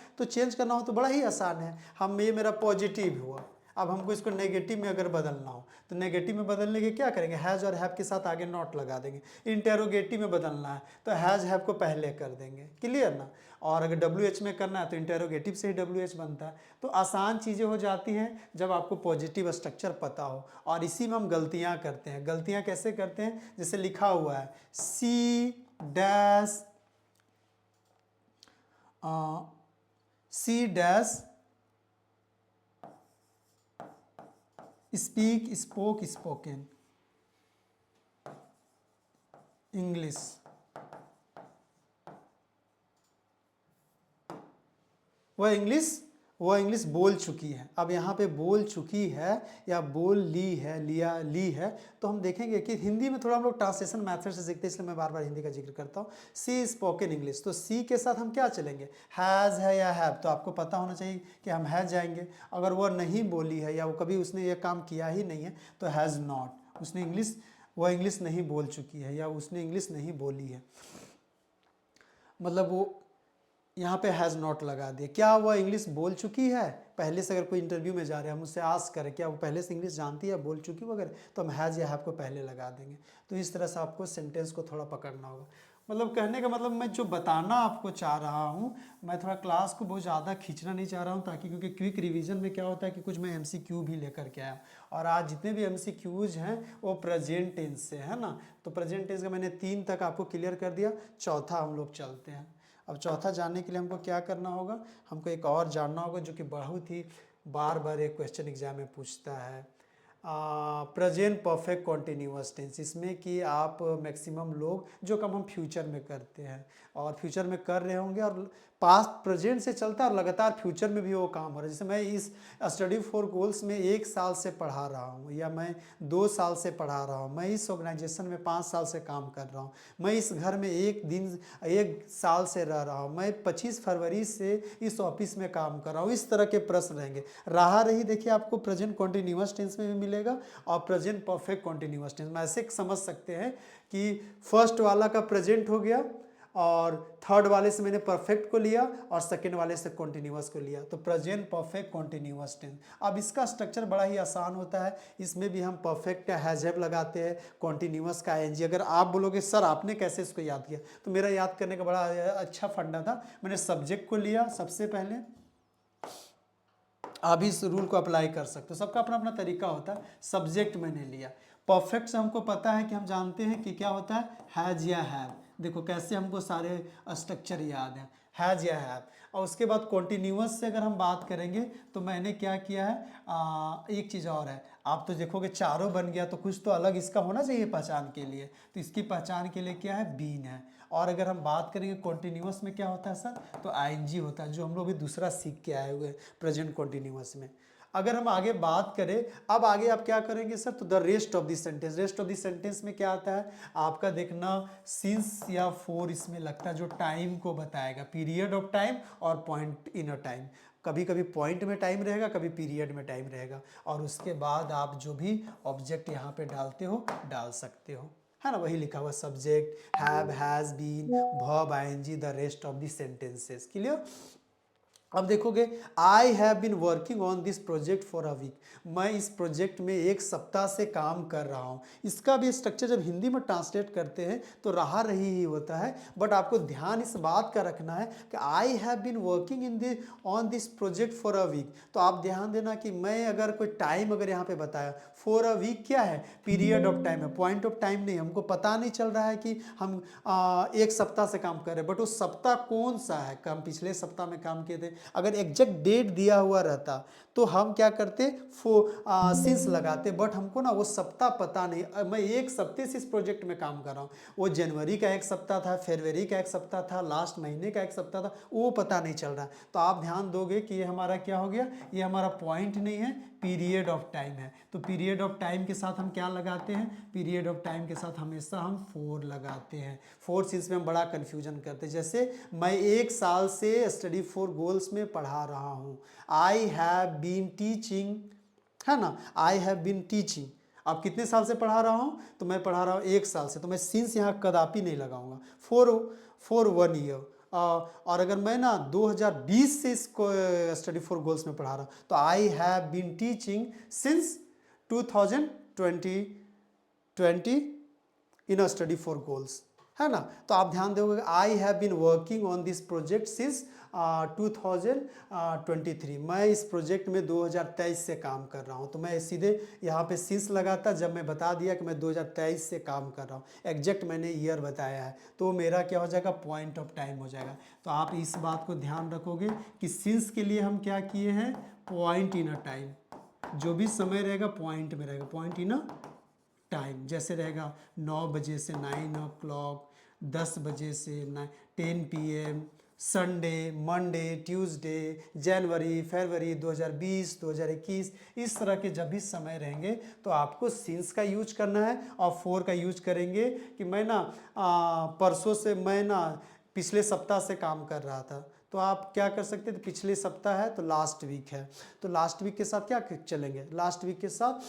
A: तो बड़ा ही आसान है। हम ये मेरा पॉजिटिव हुआ, अब हमको इसको नेगेटिव में अगर बदलना हो तो नेगेटिव में बदलने के क्या करेंगे, हैज़ और हैव के साथ आगे नॉट लगा देंगे। इंटेरोगेटिव में बदलना है तो हैज़ हैव को पहले कर देंगे, क्लियर ना। और अगर WH में करना है तो इंटेरोगेटिव से ही WH बनता है। तो आसान चीज़ें हो जाती हैं जब आपको पॉजिटिव स्ट्रक्चर पता हो। और इसी में हम गलतियाँ करते हैं। गलतियाँ कैसे करते हैं, जैसे लिखा हुआ है see dash speak, spoke, spoken English. वह इंग्लिश बोल चुकी है। अब यहाँ पे बोल चुकी है या बोल ली है, ली है, तो हम देखेंगे कि हिंदी में थोड़ा हम लोग ट्रांसलेशन मैथड से सीखते हैं, इसलिए मैं बार बार हिंदी का जिक्र करता हूँ। सी स्पोकन इंग्लिश, तो सी के साथ हम क्या चलेंगे, हैज़ है या हैव। तो आपको पता होना चाहिए कि हम हैज़ जाएंगे। अगर वह नहीं बोली है या वो कभी उसने ये काम किया ही नहीं है तो हैज़ नॉट, वह इंग्लिश नहीं बोल चुकी है या उसने इंग्लिश नहीं बोली है, मतलब वो यहाँ पे हैज़ नॉट लगा दिया। क्या वह इंग्लिश बोल चुकी है पहले से? अगर कोई इंटरव्यू में जा रहे हैं, हम उससे आस्क करें क्या वो पहले से इंग्लिश जानती है, बोल चुकी वगैरह, तो हम हैज़ या हैव को पहले लगा देंगे। तो इस तरह से आपको सेंटेंस को थोड़ा पकड़ना होगा। मतलब कहने का मतलब मैं जो बताना आपको चाह रहा हूँ, मैं थोड़ा क्लास को बहुत ज़्यादा खींचना नहीं चाह रहा हूँ, ताकि क्योंकि क्विक रिवीजन में क्या होता है कि कुछ मैं MCQ भी लेकर के आया, और आज जितने भी MCQs हैं वो प्रेजेंट टेंस से है ना। तो प्रेजेंट टेंस का मैंने 3 तक आपको क्लियर कर दिया, चौथा हम लोग चलते हैं। अब चौथा जानने के लिए हमको क्या करना होगा, हमको एक और जानना होगा जो कि बहुत ही बार बार एक क्वेश्चन एग्जाम में पूछता है, प्रेजेंट परफेक्ट कॉन्टिन्यूअस टेंस। इसमें कि आप मैक्सिमम लोग जो काम हम फ्यूचर में करते हैं और फ्यूचर में कर रहे होंगे, और पास्ट प्रेजेंट से चलता है और लगातार फ्यूचर में भी वो काम हो रहा है। जैसे मैं इस स्टडी फॉर गोल्स में 1 साल से पढ़ा रहा हूँ, या मैं 2 साल से पढ़ा रहा हूँ, मैं इस ऑर्गेनाइजेशन में 5 साल से काम कर रहा हूँ, मैं इस घर में 1 साल से रह रहा हूँ, मैं 25 फरवरी से इस ऑफिस में काम कर रहा हूँ। इस तरह के प्रश्न रहेंगे। रहा रही देखिए आपको प्रेजेंट कॉन्टिन्यूअस टेंस में भी मिलेगा और प्रेजेंट परफेक्ट कॉन्टिन्यूअस टेंस में। ऐसे समझ सकते हैं कि फर्स्ट वाला का प्रेजेंट हो गया और थर्ड वाले से मैंने परफेक्ट को लिया और सेकेंड वाले से कॉन्टिन्यूअस को लिया, तो प्रेजेंट परफेक्ट कॉन्टिन्यूअस टेंस। अब इसका स्ट्रक्चर बड़ा ही आसान होता है। इसमें भी हम परफेक्ट या हैज हैव लगाते हैं, कॉन्टिन्यूअस का ING। अगर आप बोलोगे सर आपने कैसे इसको याद किया, तो मेरा याद करने का बड़ा अच्छा फंडा था। मैंने सब्जेक्ट को लिया सबसे पहले, आप इस रूल को अप्लाई कर सकते हो, सबका अपना अपना तरीका होता है। सब्जेक्ट मैंने लिया, परफेक्ट से हमको पता है कि हम जानते हैं कि क्या होता है, हैज या हैव। देखो कैसे हमको सारे स्ट्रक्चर याद हैं, हैज या हैव। और उसके बाद कॉन्टिन्यूअस से अगर हम बात करेंगे तो मैंने क्या किया है, एक चीज़ और है। आप तो देखोगे चारों बन गया तो कुछ तो अलग इसका होना चाहिए पहचान के लिए, तो इसकी पहचान के लिए क्या है, बीन है। और अगर हम बात करेंगे कॉन्टिन्यूअस में क्या होता है सर, तो ING होता है, जो हम लोग भी दूसरा सीख के आए हुए हैं प्रेजेंट कॉन्टिन्यूअस में। अगर हम आगे बात करें, अब आगे आप क्या करेंगे सर, तो the rest of this sentence. Rest of this sentence में क्या आता है आपका, देखना सिंस या फॉर इसमें लगता है, जो टाइम को बताएगा, पीरियड ऑफ टाइम और पॉइंट इन अ टाइम। कभी कभी पॉइंट में टाइम रहेगा, कभी पीरियड में टाइम रहेगा, और उसके बाद आप जो भी ऑब्जेक्ट यहाँ पे डालते हो डाल सकते हो, है ना। वही लिखा हुआ subject, have, has been, verb, ING, the rest of the sentences. Clear. अब देखोगे, I have been working on this project for a week, मैं इस प्रोजेक्ट में एक सप्ताह से काम कर रहा हूँ। इसका भी स्ट्रक्चर जब हिंदी में ट्रांसलेट करते हैं तो रहा रही ही होता है, बट आपको ध्यान इस बात का रखना है कि I have been working in this on this project for a week. तो आप ध्यान देना कि मैं अगर कोई टाइम अगर यहाँ पे बताया, फॉर अ वीक क्या है, पीरियड ऑफ टाइम है, पॉइंट ऑफ टाइम नहीं। हमको पता नहीं चल रहा है कि हम एक सप्ताह से काम कर रहे हैं, बट वो सप्ताह कौन सा है, हम पिछले सप्ताह में काम किए थे। अगर एग्जैक्ट डेट दिया हुआ रहता तो हम क्या करते, सिंस लगाते, बट हमको ना वो सप्ताह पता नहीं। मैं एक सप्ताह से इस प्रोजेक्ट में काम कर रहा हूँ, वो जनवरी का एक सप्ताह था, फरवरी का एक सप्ताह था, लास्ट महीने का एक सप्ताह था, वो पता नहीं चल रहा है। तो आप ध्यान दोगे कि ये हमारा क्या हो गया, ये हमारा पॉइंट नहीं है, पीरियड ऑफ टाइम है। तो पीरियड ऑफ टाइम के साथ हम क्या लगाते हैं, पीरियड ऑफ टाइम के साथ हमेशा हम फोर लगाते हैं। फोर चीज में हम बड़ा कंफ्यूजन करते हैं। जैसे मैं एक साल से स्टडी फॉर गोल्स में पढ़ा रहा हूँ, आई हैव बीन टीचिंग, है ना, आई हैव बीन टीचिंग। अब कितने साल से पढ़ा रहा हूँ, तो मैं पढ़ा रहा हूँ एक साल से, तो मैं सिंस यहाँ कदापि नहीं लगाऊंगा, फॉर 1 ईयर। और अगर मैं ना 2020 से इसको स्टडी फॉर गोल्स में पढ़ा रहा हूँ, तो I have been teaching since 2020 in a study for goals, है ना। तो आप ध्यान दोगे, I have been working on this project since 2023, मैं इस प्रोजेक्ट में 2023 से काम कर रहा हूँ। तो मैं सीधे यहाँ पे सिंस लगाता जब मैं बता दिया कि मैं 2023 से काम कर रहा हूँ, एग्जैक्ट मैंने ईयर बताया है, तो मेरा क्या हो जाएगा, पॉइंट ऑफ टाइम हो जाएगा। तो आप इस बात को ध्यान रखोगे कि सिंस के लिए हम क्या किए हैं, पॉइंट इन अ टाइम, जो भी समय रहेगा पॉइंट में रहेगा, पॉइंट इन अ टाइम। जैसे रहेगा 9 बजे से 9 o'clock, 10 बजे से 10 PM, संडे, मंडे, ट्यूसडे, जनवरी, फरवरी 2020, 2021, इस तरह के जब भी समय रहेंगे तो आपको सिंस का यूज करना है और फोर का यूज करेंगे। कि मैं ना परसों से, मैं ना पिछले सप्ताह से काम कर रहा था, तो आप क्या कर सकते थे, पिछले सप्ताह है तो लास्ट वीक है, तो लास्ट वीक के साथ क्या चलेंगे, लास्ट वीक के साथ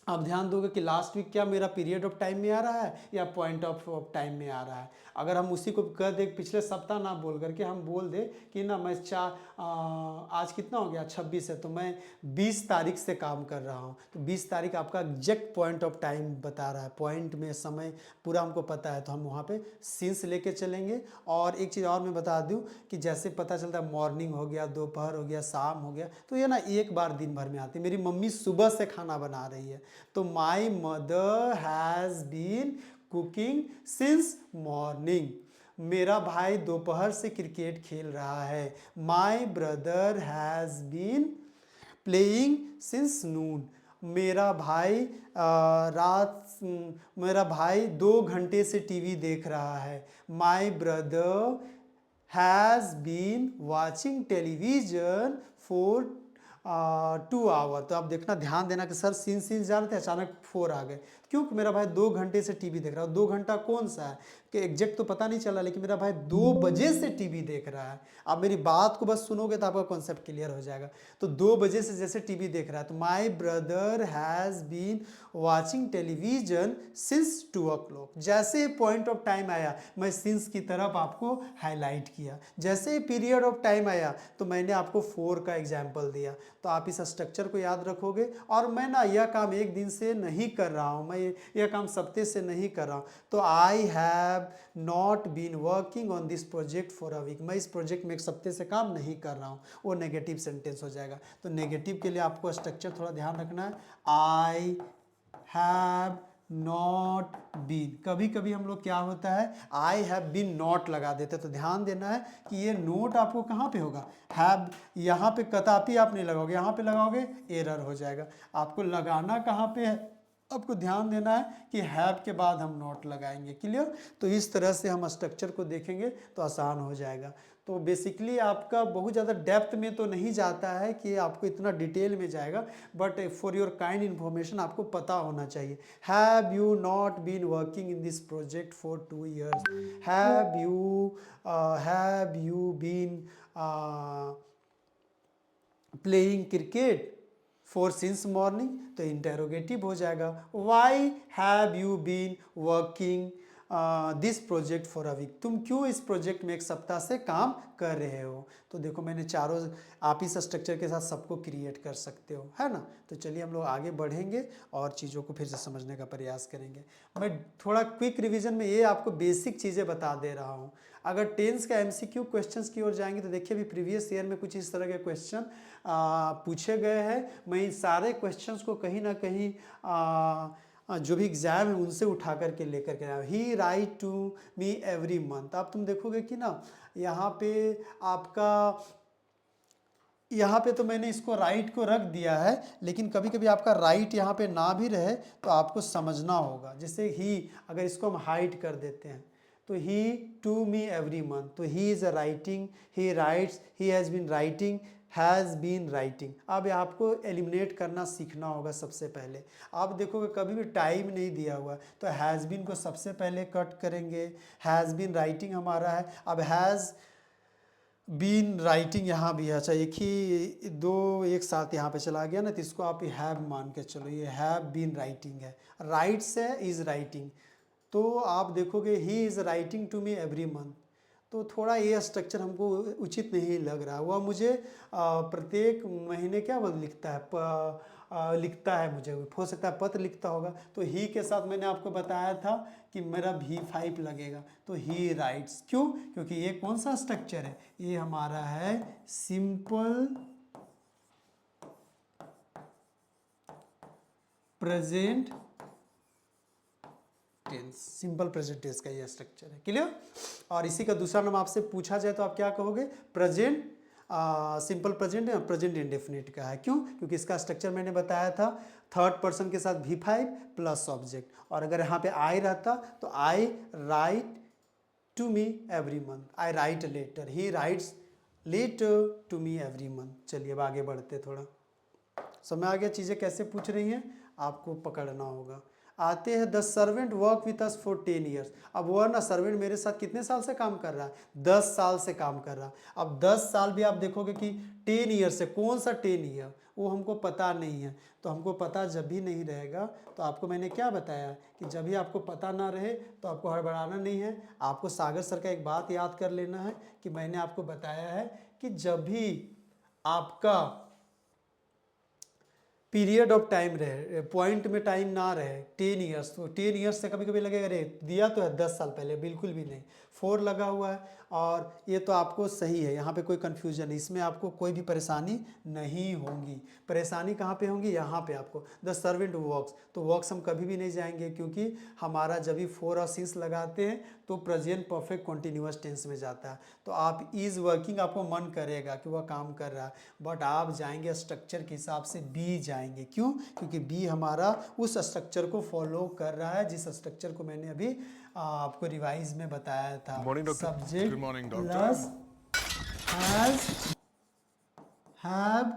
A: आप ध्यान दोगे कि लास्ट वीक क्या मेरा पीरियड ऑफ टाइम में आ रहा है या पॉइंट ऑफ टाइम में आ रहा है। अगर हम उसी को कह दे, पिछले सप्ताह ना बोल करके हम बोल दे कि ना मैं आज कितना हो गया, 26 है, तो मैं 20 तारीख से काम कर रहा हूँ, तो 20 तारीख आपका एग्जैक्ट पॉइंट ऑफ टाइम बता रहा है, पॉइंट में समय पूरा हमको पता है, तो हम वहाँ पे सिंस लेके चलेंगे। और एक चीज़ और मैं बता दूँ कि जैसे पता चलता है मॉर्निंग हो गया, दोपहर हो गया, शाम हो गया, तो ये ना एक बार दिन भर में आती है। मेरी मम्मी सुबह से खाना बना रही है, तो my mother has been cooking since morning. मेरा भाई दोपहर से क्रिकेट खेल रहा है, my brother has been playing since noon. मेरा भाई मेरा भाई 2 घंटे से टीवी देख रहा है, my brother has been watching television for 2 hour. तो आप देखना, ध्यान देना कि सर सीन जा रहे थे, अचानक 4 आ गए, क्योंकि मेरा भाई 2 घंटे से टीवी देख रहा है। 2 घंटा कौन सा है कि एग्जैक्ट तो पता नहीं चला, लेकिन मेरा भाई 2 बजे से टीवी देख रहा है। आप मेरी बात को बस सुनोगे तो आपका कॉन्सेप्ट क्लियर हो जाएगा। तो 2 बजे से जैसे टीवी देख रहा है, तो my brother has been watching television since 2 o'clock। जैसे पॉइंट ऑफ टाइम आया, मैं सिंस की तरफ आपको हाईलाइट किया। जैसे ही पीरियड ऑफ टाइम आया तो मैंने आपको 4 का एग्जाम्पल दिया। तो आप इस स्ट्रक्चर को याद रखोगे। और मैं ना यह काम एक दिन से नहीं कर रहा हूँ, मैं यह काम सप्ते से नहीं कर रहा हूँ। तो I have not been working on this project for a week, मैं इस प्रोजेक्ट में एक सप्ते से काम नहीं कर रहा हूँ, वो नेगेटिव सेंटेंस हो जाएगा। तो नेगेटिव के लिए आपको स्ट्रक्चर थोड़ा ध्यान रखना है। आई हैव नॉट बीन, कभी कभी हम लोग क्या होता है, आई हैव बीन नॉट लगा देते, तो ध्यान देना है कि ये नोट आपको कहाँ पे होगा, हैव, यहाँ पे कदापि आप नहीं लगाओगे, यहाँ पे लगाओगे एरर हो जाएगा। आपको लगाना कहाँ पे है, आपको ध्यान देना है कि हैव के बाद हम नॉट लगाएंगे। क्लियर। तो इस तरह से हम स्ट्रक्चर को देखेंगे तो आसान हो जाएगा। तो बेसिकली आपका बहुत ज़्यादा डेप्थ में तो नहीं जाता है कि आपको इतना डिटेल में जाएगा, but for your kind information आपको पता होना चाहिए। Have you not been working in this project for 2 years, have you been playing cricket for since morning, तो इंटेरोगेटिव हो जाएगा। Why have you been working this project for a week, तुम क्यों इस प्रोजेक्ट में एक सप्ताह से काम कर रहे हो। तो देखो मैंने चारों, आप इस स्ट्रक्चर के साथ सबको क्रिएट कर सकते हो, है ना। तो चलिए हम लोग आगे बढ़ेंगे और चीज़ों को फिर से समझने का प्रयास करेंगे। मैं थोड़ा क्विक रिवीजन में ये आपको बेसिक चीज़ें बता दे रहा हूँ। अगर टेंस का एमसीक्यू क्वेश्चंस की ओर जाएंगे तो देखिए अभी प्रीवियस ईयर में कुछ इस तरह के क्वेश्चन पूछे गए हैं। मैं इन सारे क्वेश्चंस को कहीं ना कहीं जो भी एग्जाम है उनसे उठा करके लेकर के आया। He write to me every month, अब तुम देखोगे कि ना यहाँ पे आपका, यहाँ पे तो मैंने इसको राइट को रख दिया है, लेकिन कभी कभी आपका राइट यहाँ पे ना भी रहे तो आपको समझना होगा। जैसे ही, अगर इसको हम हाइड कर देते हैं तो he to me every month, तो he is writing, he writes, he has been writing, has been writing. अब आपको एलिमिनेट करना सीखना होगा सबसे पहले। आप देखोगे कभी भी टाइम नहीं दिया हुआ तो हैज़ बीन को सबसे पहले कट करेंगे। हैज़ बीन राइटिंग हमारा है, अब हैज़ बीन राइटिंग यहाँ भी है। अच्छा एक ही दो एक साथ यहाँ पे चला गया ना, तो इसको आप हैव मान के चलो, ये हैव बीन राइटिंग है। राइट्स है इज़ राइटिंग, तो आप देखोगे he is writing to me every month, तो थोड़ा ये स्ट्रक्चर हमको उचित नहीं लग रहा। वह मुझे प्रत्येक महीने क्या वो लिखता है, लिखता है, मुझे हो सकता है पत्र लिखता होगा। तो ही के साथ मैंने आपको बताया था कि मेरा V5 लगेगा, तो ही राइट्स। क्यों? क्योंकि ये कौन सा स्ट्रक्चर है, ये हमारा है simple present tense, simple present tense का ये स्ट्रक्चर है। क्लियर? और इसी का दूसरा नाम आपसे पूछा जाए तो आप क्या कहोगे, प्रेजेंट सिंपल प्रेजेंट या प्रेजेंट इंडेफिनिट का है। क्यों? क्योंकि इसका स्ट्रक्चर मैंने बताया था, थर्ड पर्सन के साथ V5 प्लस ऑब्जेक्ट, और अगर यहाँ पे आई रहता तो I write to me every month, I write a letter, he writes letter to me every month. चलिए अब आगे बढ़ते, थोड़ा समझ आ गया चीज़ें कैसे पूछ रही हैं, आपको पकड़ना होगा। आते हैं, the servant work with us for 10 years. अब वह ना सर्वेंट मेरे साथ कितने साल से काम कर रहा है, 10 साल से काम कर रहा है। अब 10 साल भी आप देखोगे कि 10 ईयर से, कौन सा 10 ईयर वो हमको पता नहीं है। तो हमको पता जब भी नहीं रहेगा, तो आपको मैंने क्या बताया कि जब भी आपको पता ना रहे तो आपको हड़बड़ाना नहीं है। आपको सागर सर का एक बात याद कर लेना है कि मैंने आपको बताया है कि जब भी आपका पीरियड ऑफ टाइम रहे, पॉइंट में टाइम ना रहे, 10 ईयर्स, तो 10 ईयर्स से कभी कभी लगेगा रे दिया तो है 10 साल पहले, बिल्कुल भी नहीं, 4 लगा हुआ है। और ये तो आपको सही है, यहाँ पे कोई कन्फ्यूजन नहीं, इसमें आपको कोई भी परेशानी नहीं होगी। परेशानी कहाँ पे होंगी, यहाँ पे आपको द सर्वेंट वर्क्स, तो वर्क्स हम कभी भी नहीं जाएंगे, क्योंकि हमारा जब भी 4 और सिंस लगाते हैं तो प्रेजेंट परफेक्ट कॉन्टिन्यूअस टेंस में जाता है। तो आप इज़ वर्किंग, आपको मन करेगा कि वह काम कर रहा है, बट आप जाएंगे स्ट्रक्चर के हिसाब से बी जाएंगे। क्यों? क्योंकि बी हमारा उस स्ट्रक्चर को फॉलो कर रहा है जिस स्ट्रक्चर को मैंने अभी आपको रिवाइज में बताया था। सब्जेक्ट प्लस हैज, हैव,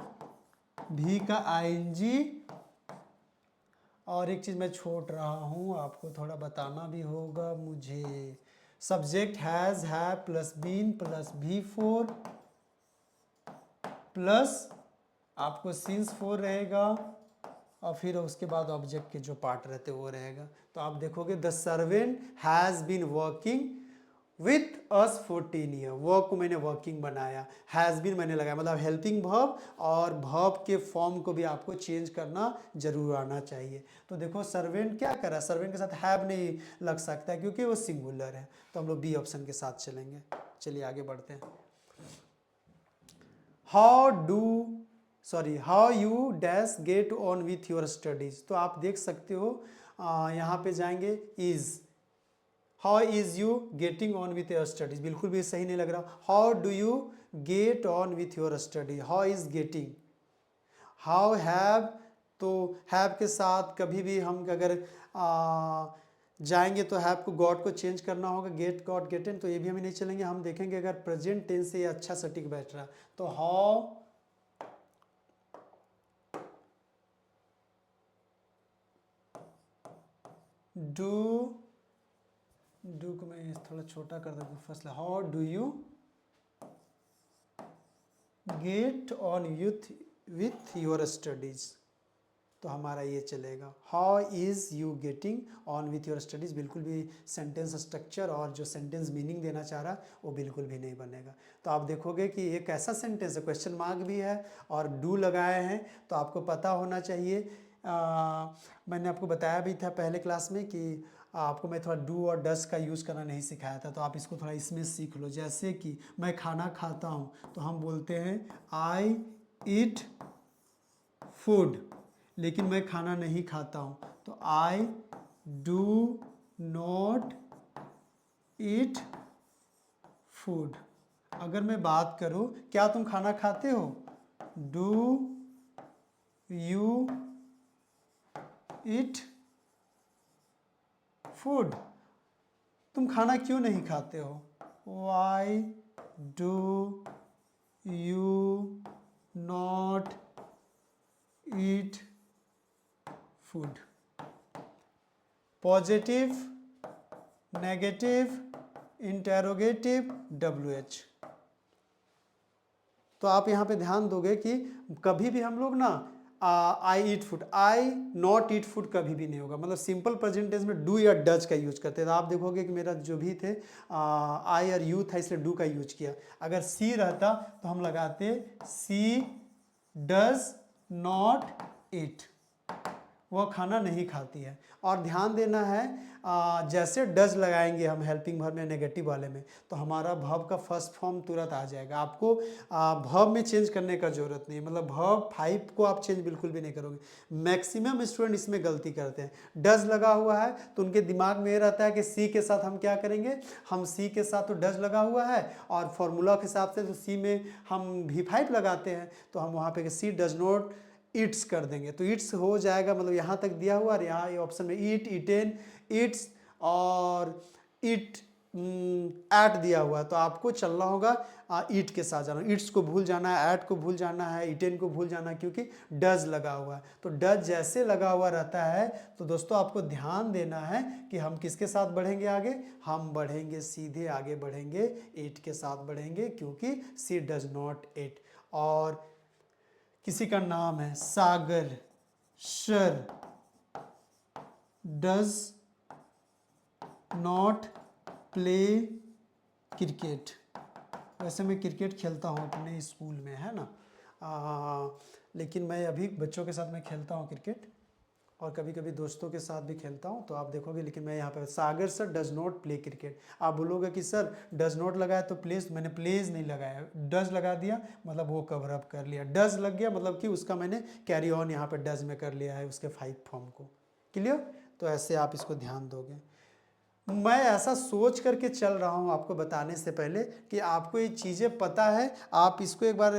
A: भी का आईएनजी, और एक चीज़ मैं छोड़ रहा हूँ, आपको थोड़ा बताना भी होगा मुझे, subject has, have plus been plus V4 plus आपको सिंस 4 रहेगा, और फिर उसके बाद ऑब्जेक्ट के जो पार्ट रहते वो रहेगा। तो आप देखोगे the servant has been working with us 14 year, work को मैंने वर्किंग बनाया, हैज़ बीन मैंने लगाया, मतलब हेल्पिंग वर्ब, और वर्ब के फॉर्म को भी आपको चेंज करना जरूर आना चाहिए। तो देखो सर्वेंट क्या कर रहा है, सर्वेंट के साथ हैव नहीं लग सकता क्योंकि वो सिंगुलर है, तो हम लोग बी ऑप्शन के साथ चलेंगे। चलिए आगे बढ़ते हैं। How you dash get on with your studies, तो आप देख सकते हो यहाँ पे जाएंगे is, how is you getting on with your studies, बिल्कुल भी सही नहीं लग रहा। How do you get on with your study, how is getting, how have, तो हैव के साथ कभी भी हम अगर जाएंगे तो हैव को गॉट को चेंज करना होगा, गेट गॉट गेटन, तो ये भी हमें नहीं चलेंगे। हम देखेंगे अगर प्रेजेंट टेंस से ये अच्छा सटीक बैठ रहा, तो हाउ डू को मैं थोड़ा छोटा कर दूँ first, how do you get on with your studies, तो हमारा ये चलेगा। How is you getting on with your studies, बिल्कुल भी सेंटेंस स्ट्रक्चर और जो सेंटेंस मीनिंग देना चाह रहा वो बिल्कुल भी नहीं बनेगा। तो आप देखोगे कि एक ऐसा सेंटेंस है, क्वेश्चन मार्क भी है और डू लगाए हैं, तो आपको पता होना चाहिए। मैंने आपको बताया भी था पहले क्लास में कि आपको मैं थोड़ा डू और डस का यूज़ करना नहीं सिखाया था, तो आप इसको थोड़ा इसमें सीख लो। जैसे कि मैं खाना खाता हूँ, तो हम बोलते हैं आई ईट फूड, लेकिन मैं खाना नहीं खाता हूँ, तो I do not eat food. अगर मैं बात करूँ क्या तुम खाना खाते हो, डू यू ईट फूड। तुम खाना क्यों नहीं खाते हो, why do you not eat food. Positive, negative, interrogative, WH। तो आप यहाँ पे ध्यान दोगे कि कभी भी हम लोग ना I eat food, I not eat food कभी भी नहीं होगा। मतलब सिंपल प्रेजेंट टेंस में डू या डज का यूज करते हैं। तो आप देखोगे कि मेरा जो भी थे आई और यू था, इसलिए डू का यूज किया। अगर सी रहता तो हम लगाते सी डज नॉट ईट, वह खाना नहीं खाती है। और ध्यान देना है जैसे डज लगाएंगे हम हेल्पिंग वर्ब में नेगेटिव वाले में, तो हमारा वर्ब का फर्स्ट फॉर्म तुरंत आ जाएगा। आपको वर्ब में चेंज करने का जरूरत नहीं है, मतलब वर्ब 5 को आप चेंज बिल्कुल भी नहीं करोगे। मैक्सिमम स्टूडेंट इसमें गलती करते हैं, डज लगा हुआ है तो उनके दिमाग में ये रहता है कि सी के साथ हम क्या करेंगे, हम सी के साथ तो डज लगा हुआ है और फॉर्मूला के हिसाब से तो सी में हम V5 लगाते हैं, तो हम वहाँ पे सी डज नॉट ईट्स कर देंगे, तो ईट्स हो जाएगा। मतलब यहाँ तक दिया हुआ और यहाँ ये ऑप्शन में ईट, ईटेन, ईट्स और ईट एट दिया हुआ है, तो आपको चलना होगा ईट के साथ जाना। ईट्स को भूल जाना है, एट को भूल जाना है, ईटेन को भूल जाना है, क्योंकि डज लगा हुआ है। तो डज जैसे लगा हुआ रहता है तो दोस्तों आपको ध्यान देना है कि हम किसके साथ बढ़ेंगे आगे, हम बढ़ेंगे सीधे आगे बढ़ेंगे, ईट के साथ बढ़ेंगे, क्योंकि सी डज नॉट ईट। और किसी का नाम है Sagar, sir does not play cricket. वैसे मैं क्रिकेट खेलता हूँ अपने स्कूल में, है ना, लेकिन मैं अभी बच्चों के साथ मैं खेलता हूँ क्रिकेट और कभी कभी दोस्तों के साथ भी खेलता हूँ, तो आप देखोगे। लेकिन मैं यहाँ पे Sagar sir does not play cricket, आप बोलोगे कि सर डज नॉट लगाया तो प्लेस, मैंने प्लेज नहीं लगाया, डज लगा दिया मतलब वो कवर अप कर लिया। डज लग गया मतलब कि उसका मैंने कैरी ऑन यहाँ पे डज में कर लिया है उसके 5 फॉर्म को। क्लियर? तो ऐसे आप इसको ध्यान दोगे। मैं ऐसा सोच करके चल रहा हूँ आपको बताने से पहले कि आपको ये चीज़ें पता है, आप इसको एक बार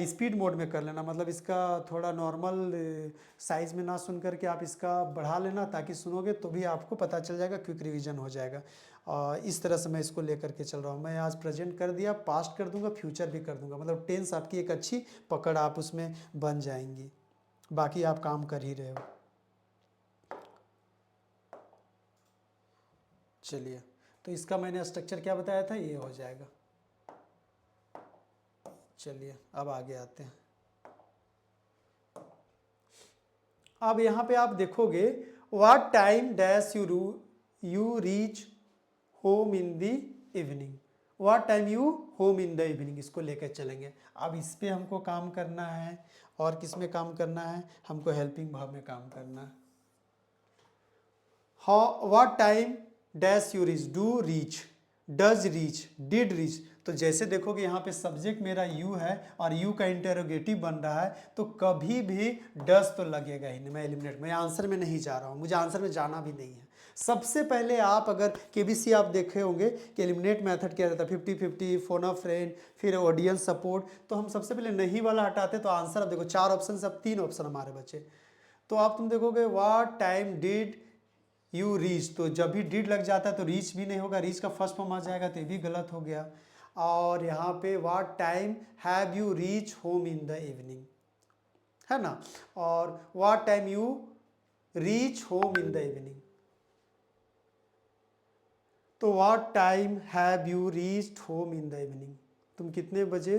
A: स्पीड मोड में कर लेना, मतलब इसका थोड़ा नॉर्मल साइज में ना सुन करके आप इसका बढ़ा लेना, ताकि सुनोगे तो भी आपको पता चल जाएगा, क्विक रिवीजन हो जाएगा। और इस तरह से मैं इसको लेकर के चल रहा हूँ। मैं आज प्रेजेंट कर दिया, पास्ट कर दूंगा, फ्यूचर भी कर दूंगा, मतलब टेंस आपकी एक अच्छी पकड़ आप उसमें बन जाएंगी। बाकी आप काम कर ही रहे हो। चलिए, तो इसका मैंने स्ट्रक्चर क्या बताया था, ये हो जाएगा। चलिए अब आगे आते हैं। अब यहाँ पे आप देखोगे what time dash you reach home in the evening, what time you home in the evening, इसको लेकर चलेंगे। अब इस पे हमको काम करना है, और किस में काम करना है, हमको हेल्पिंग वर्ब में काम करना है। How what time dash you reach, do reach, does reach, did reach. तो जैसे देखोगे यहाँ पे सब्जेक्ट मेरा यू है और यू का इंटेरोगेटिव बन रहा है, तो कभी भी डज तो लगेगा ही नहीं। मैं एलिमिनेट, मैं आंसर में नहीं जा रहा हूँ, मुझे आंसर में जाना भी नहीं है। सबसे पहले आप अगर केबीसी आप देखे होंगे कि एलिमिनेट मेथड क्या रहता है, 50-50, फोन अ फ्रेंड, फिर ऑडियंस सपोर्ट, तो हम सबसे पहले नहीं वाला हटाते, तो आंसर अब देखो 4 ऑप्शन से अब 3 ऑप्शन हमारे बचे। तो आप तुम देखोगे what time did you reach, तो जब भी डिड लग जाता है तो रीच भी नहीं होगा, रीच का फर्स्ट फॉर्म आ जाएगा, तो ये भी गलत हो गया। और यहाँ पे what time have you reach home in the evening, है ना, और what time you reach home in the evening, तो what time have you reached home in the evening, तुम कितने बजे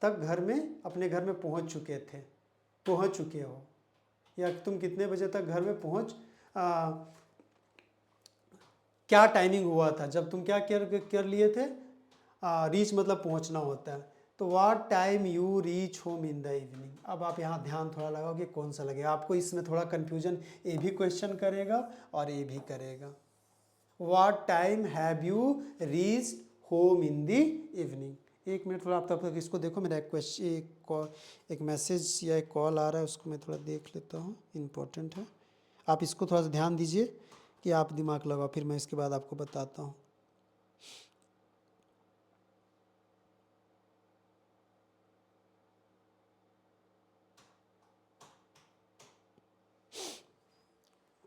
A: तक घर में, अपने घर में पहुंच चुके हो। या तुम कितने बजे तक घर में पहुँच, क्या टाइमिंग हुआ था जब तुम क्या कर लिए थे, रीच मतलब पहुंचना होता है। तो what time you reach home in the evening. अब आप यहाँ ध्यान थोड़ा लगाओ कि कौन सा लगेगा आपको, इसमें थोड़ा कन्फ्यूजन ये भी क्वेश्चन करेगा और ये भी करेगा। What time have you reached home in the evening. एक मिनट थोड़ा आप तब तक इसको देखो, मेरा एक क्वेश्चन, एक मैसेज या एक कॉल आ रहा है, उसको मैं थोड़ा देख लेता हूँ, इम्पोर्टेंट है। आप इसको थोड़ा सा ध्यान दीजिए कि आप दिमाग लगाओ, फिर मैं इसके बाद आपको बताता हूँ।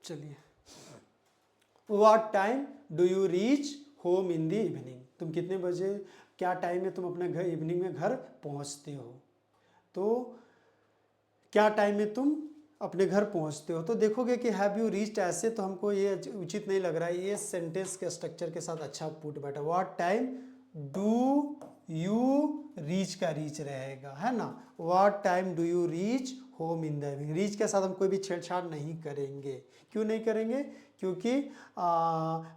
A: चलिए, what time do you reach home in the evening. तुम कितने बजे, क्या टाइम में तुम अपने घर इवनिंग में घर पहुंचते हो। तो क्या टाइम में तुम अपने घर पहुंचते हो। तो देखोगे कि हैव यू रीच्ड, ऐसे तो हमको ये उचित नहीं लग रहा है, ये सेंटेंस के स्ट्रक्चर के साथ अच्छा पुट बैठा। What time do you reach का रीच रहेगा, है ना। What time do you reach home in the evening. Reach के साथ हम कोई भी छेड़छाड़ नहीं करेंगे। क्यों नहीं करेंगे, क्योंकि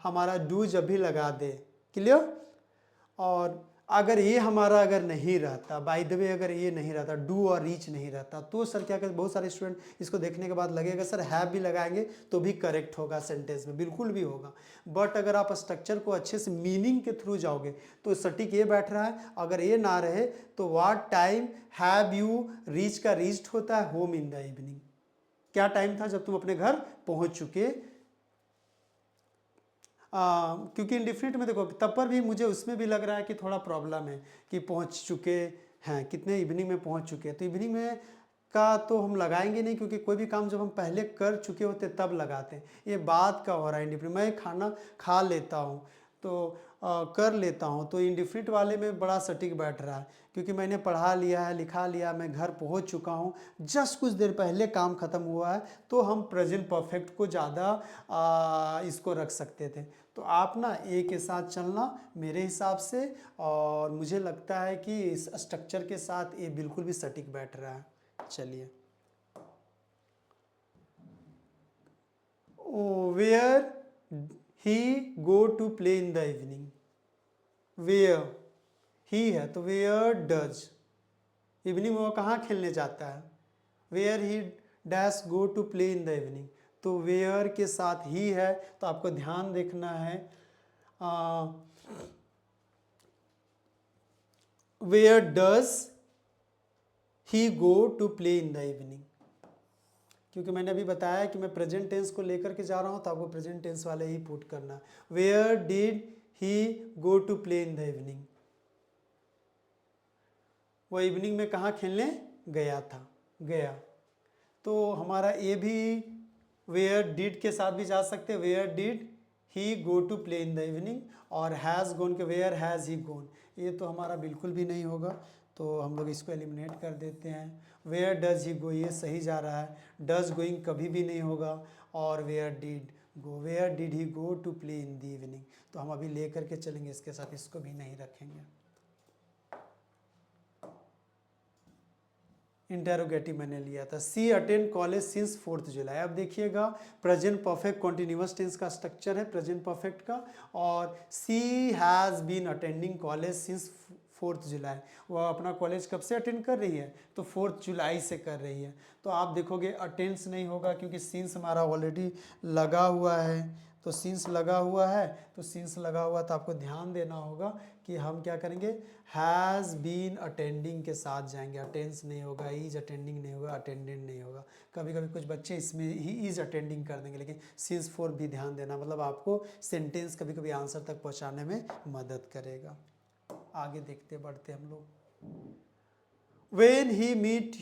A: हमारा डू जब भी लगा दे, क्लियर। और अगर ये हमारा अगर नहीं रहता, बाय द वे अगर ये नहीं रहता, डू और रीच नहीं रहता, तो सर क्या कहते, बहुत सारे स्टूडेंट इसको देखने के बाद लगेगा सर हैव भी लगाएंगे तो भी करेक्ट होगा सेंटेंस में, बिल्कुल भी होगा। बट अगर आप स्ट्रक्चर को अच्छे से मीनिंग के थ्रू जाओगे तो सटीक ये बैठ रहा है। अगर ये ना रहे तो what time have you reach का रीच्ड होता है होम इन द इवनिंग। क्या टाइम था जब तुम अपने घर पहुंच चुके। क्योंकि इंडिफिनिट में देखो तब पर भी मुझे उसमें भी लग रहा है कि थोड़ा प्रॉब्लम है कि पहुंच चुके हैं, कितने इवनिंग में पहुंच चुके हैं। तो इवनिंग में का तो हम लगाएंगे नहीं, क्योंकि कोई भी काम जब हम पहले कर चुके होते तब लगाते हैं। ये बात का हो रहा है इंडिफिनिट, मैं खाना खा लेता हूँ तो कर लेता हूँ, तो इंडिफिनिट वाले में बड़ा सटीक बैठ रहा है, क्योंकि मैंने पढ़ा लिया है, लिखा लिया, मैं घर पहुँच चुका हूँ, जस्ट कुछ देर पहले काम ख़त्म हुआ है। तो हम प्रेजेंट परफेक्ट को ज़्यादा इसको रख सकते थे। तो आप ना ए के साथ चलना मेरे हिसाब से, और मुझे लगता है कि इस स्ट्रक्चर के साथ ए बिल्कुल भी सटीक बैठ रहा है। चलिए, where he go to play in the evening. Where he है तो वेयर डज, इवनिंग में वो कहाँ खेलने जाता है। Where he dash go to play in the evening, तो वेयर के साथ ही है, तो आपको ध्यान देखना है where does he go to play in the evening. क्योंकि मैंने अभी बताया कि मैं प्रेजेंट टेंस को लेकर के जा रहा हूँ, तो आपको प्रेजेंट टेंस वाले ही पुट करना। Where did he go to play in the evening, वो इवनिंग में कहाँ खेलने गया था, गया। तो हमारा ये भी वेयर डिड के साथ भी जा सकते हैं, where did he go to play in the evening. और हैज़ गोन के वेयर हैज़ ही गोन, ये तो हमारा बिल्कुल भी नहीं होगा, तो हम लोग इसको एलिमिनेट कर देते हैं। वेयर डज ही गो, ये सही जा रहा है, डज गोइंग कभी भी नहीं होगा। और where did go, where did he go to play in the evening, तो हम अभी ले करके चलेंगे इसके साथ, इसको भी नहीं रखेंगे। इंटेरोगेटिव मैंने लिया था। She attend college since 4 July. अब देखिएगा प्रेजेंट परफेक्ट कॉन्टिन्यूअस टेंस का स्ट्रक्चर है प्रेजेंट परफेक्ट का, और she has been attending college since 4 July. वह अपना कॉलेज कब से अटेंड कर रही है, तो 4 जुलाई से कर रही है। तो आप देखोगे अटेंड्स नहीं होगा, क्योंकि सिंस हमारा ऑलरेडी लगा हुआ है। तो सिंस लगा हुआ है, तो सिंस लगा हुआ, तो आपको ध्यान देना होगा कि हम क्या करेंगे, हैज़ बीन अटेंडिंग के साथ जाएंगे। अटेंड्स नहीं होगा, इज अटेंडिंग नहीं होगा, अटेंडेंट नहीं होगा। कभी कभी कुछ बच्चे इसमें ही इज अटेंडिंग कर देंगे, लेकिन सिंस 4 भी ध्यान देना, मतलब आपको सेंटेंस कभी कभी आंसर तक पहुंचाने में मदद करेगा। आगे देखते बढ़ते हम लोग। When he meet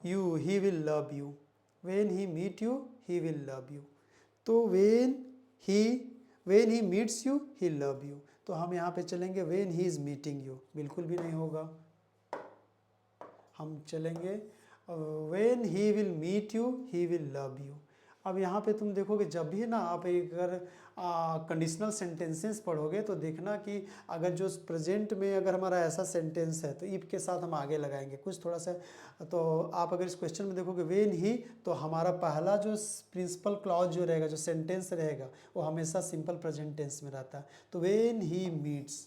A: you he will love you, when he meet you he will love you. तो when he meets you he love you, तो हम यहाँ पे चलेंगे when he is meeting you, बिल्कुल भी नहीं होगा। हम चलेंगे when he will meet you he will love you. अब यहाँ पे तुम देखोगे जब भी ना आप अगर कंडीशनल सेंटेंसेस पढ़ोगे तो देखना कि अगर जो प्रेजेंट में अगर हमारा ऐसा सेंटेंस है तो इफ के साथ हम आगे लगाएंगे कुछ थोड़ा सा। तो आप अगर इस क्वेश्चन में देखोगे वेन ही, तो हमारा पहला जो प्रिंसिपल क्लॉज जो रहेगा, जो सेंटेंस रहेगा, वो हमेशा सिंपल प्रेजेंट टेंस में रहता है। तो वेन ही मीट्स,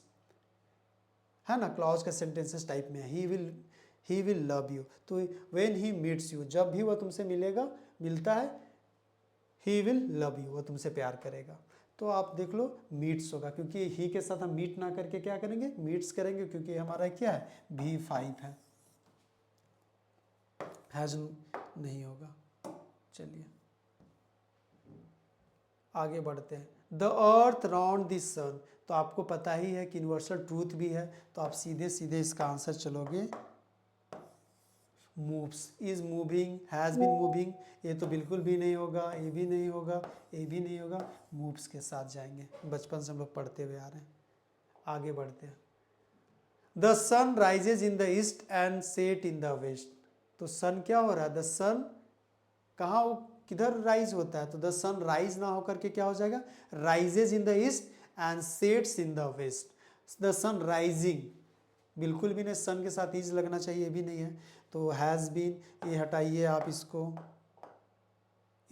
A: है ना, क्लॉज का सेंटेंसेस टाइप में है, ही विल लव यू। तो वेन ही मीट्स यू, जब भी वह तुमसे मिलता है, ही विल लव यू, वो तुमसे प्यार करेगा। तो आप देख लो मीट्स होगा, क्योंकि ही के साथ हम मीट ना करके क्या करेंगे, मीट्स करेंगे, क्योंकि हमारा क्या है, V5 है, हैज नहीं होगा। चलिए आगे बढ़ते हैं। द अर्थ राउंड द सन, तो आपको पता ही है कि यूनिवर्सल ट्रूथ भी है, तो आप सीधे सीधे इसका आंसर चलोगे moves, is moving, has been moving, ये तो बिल्कुल भी नहीं होगा, ये भी नहीं होगा, ये भी नहीं होगा, मूव्स के साथ जाएंगे, बचपन से हम लोग पढ़ते हुए आ रहे हैं। आगे बढ़ते हैं। The sun rises in the east and set in the west, तो सन क्या हो रहा है, द सन कहाँ किधर राइज होता है, तो द सन राइज ना होकर के क्या हो जाएगा, rises in the east and sets in the west. The sun rising बिल्कुल भी नहीं, सन के साथ इज लगना चाहिए, भी नहीं है, तो हैज़ बीन, ये हटाइए आप इसको।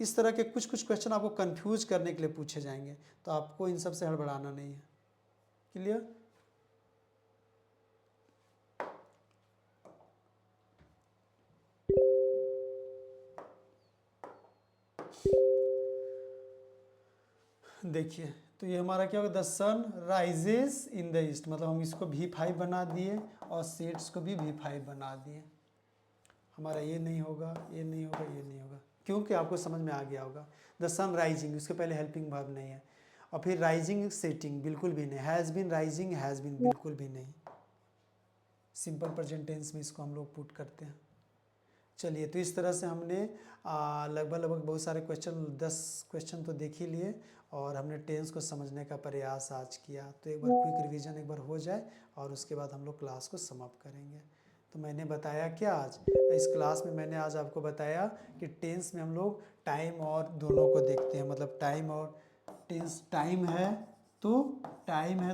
A: इस तरह के कुछ कुछ क्वेश्चन आपको कंफ्यूज करने के लिए पूछे जाएंगे, तो आपको इन सब से हड़बड़ाना नहीं है। क्लियर? देखिए, तो ये हमारा क्या होगा, the sun rises in the east, मतलब हम इसको V5 बना दिए और सेट्स को भी V5 बना दिए। हमारा ये नहीं होगा, ये नहीं होगा, ये नहीं होगा, क्योंकि आपको समझ में आ गया होगा। द सन राइजिंग, उसके पहले हेल्पिंग वर्ब नहीं है, और फिर राइजिंग सेटिंग बिल्कुल भी नहीं, has been rising, has been बिल्कुल भी नहीं, सिंपल प्रेजेंट टेंस में इसको हम लोग पुट करते हैं। चलिए, तो इस तरह से हमने लगभग बहुत सारे क्वेश्चन, 10 क्वेश्चन तो देख ही लिए, और हमने टेंस को समझने का प्रयास आज किया। तो एक बार क्विक रिवीजन एक बार हो जाए और उसके बाद हम लोग क्लास को समाप्त करेंगे। तो मैंने बताया क्या आज इस क्लास में, मैंने आज आपको बताया कि टेंस में हम लोग टाइम और दोनों को देखते हैं, मतलब टाइम और टेंस। टाइम है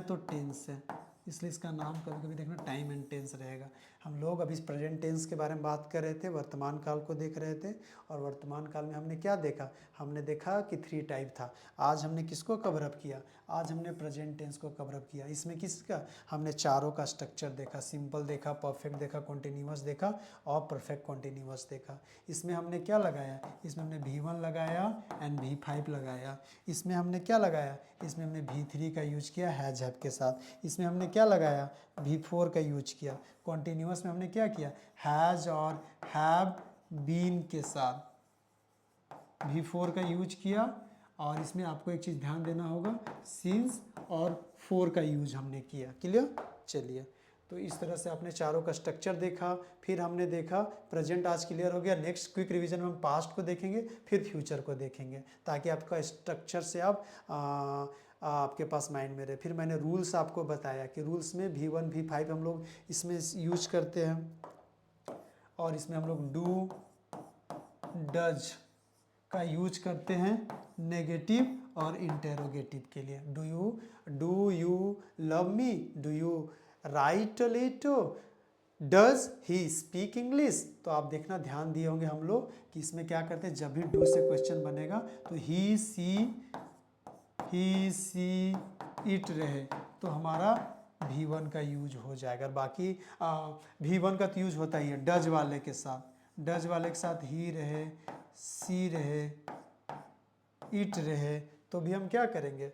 A: तो टेंस है, इसलिए इसका नाम कभी कभी देखना टाइम एंड टेंस रहेगा। हम लोग अभी प्रेजेंट टेंस के बारे में बात कर रहे थे, वर्तमान काल को देख रहे थे, और वर्तमान काल में हमने क्या देखा, हमने देखा कि 3 टाइप था। आज हमने किसको कवर अप किया, आज हमने प्रेजेंट टेंस को कवर अप किया। इसमें किसका, हमने चारों का स्ट्रक्चर देखा, सिंपल देखा, परफेक्ट देखा, कॉन्टिन्यूअस देखा और परफेक्ट कॉन्टिन्यूअस देखा। इसमें हमने क्या लगाया, इसमें हमने V1 लगाया एंड V5 लगाया। इसमें हमने क्या लगाया, इसमें हमने V3 का यूज किया हैज हैव के साथ। इसमें हमने क्या लगाया, V4 का यूज किया। कॉन्टिन्यूअस में हमने क्या किया, हैज और हैव बीन के साथ V4 का यूज किया। और इसमें आपको एक चीज़ ध्यान देना होगा, सिंस और फोर का यूज हमने किया। क्लियर? चलिए, तो इस तरह से आपने चारों का स्ट्रक्चर देखा, फिर हमने देखा प्रेजेंट, आज क्लियर हो गया। नेक्स्ट क्विक रिवीजन में हम पास्ट को देखेंगे, फिर फ्यूचर को देखेंगे, ताकि आपका स्ट्रक्चर से आप आपके पास माइंड में रहे। फिर मैंने रूल्स आपको बताया कि रूल्स में V1 V5 हम लोग इसमें यूज करते हैं, और इसमें हम लोग डू डज का यूज करते हैं नेगेटिव और इंटेरोगेटिव के लिए। Do you love me, do you write a letter, does he speak English. तो आप देखना, ध्यान दिए होंगे हम लोग कि इसमें क्या करते हैं, जब भी डू से क्वेश्चन बनेगा तो ही सी इट रहे तो हमारा V1 का यूज हो जाएगा। बाकी V1 का तो यूज होता ही है डज वाले के साथ, डज वाले के साथ ही रहे, सी रहे, इट रहे, तो भी हम क्या करेंगे,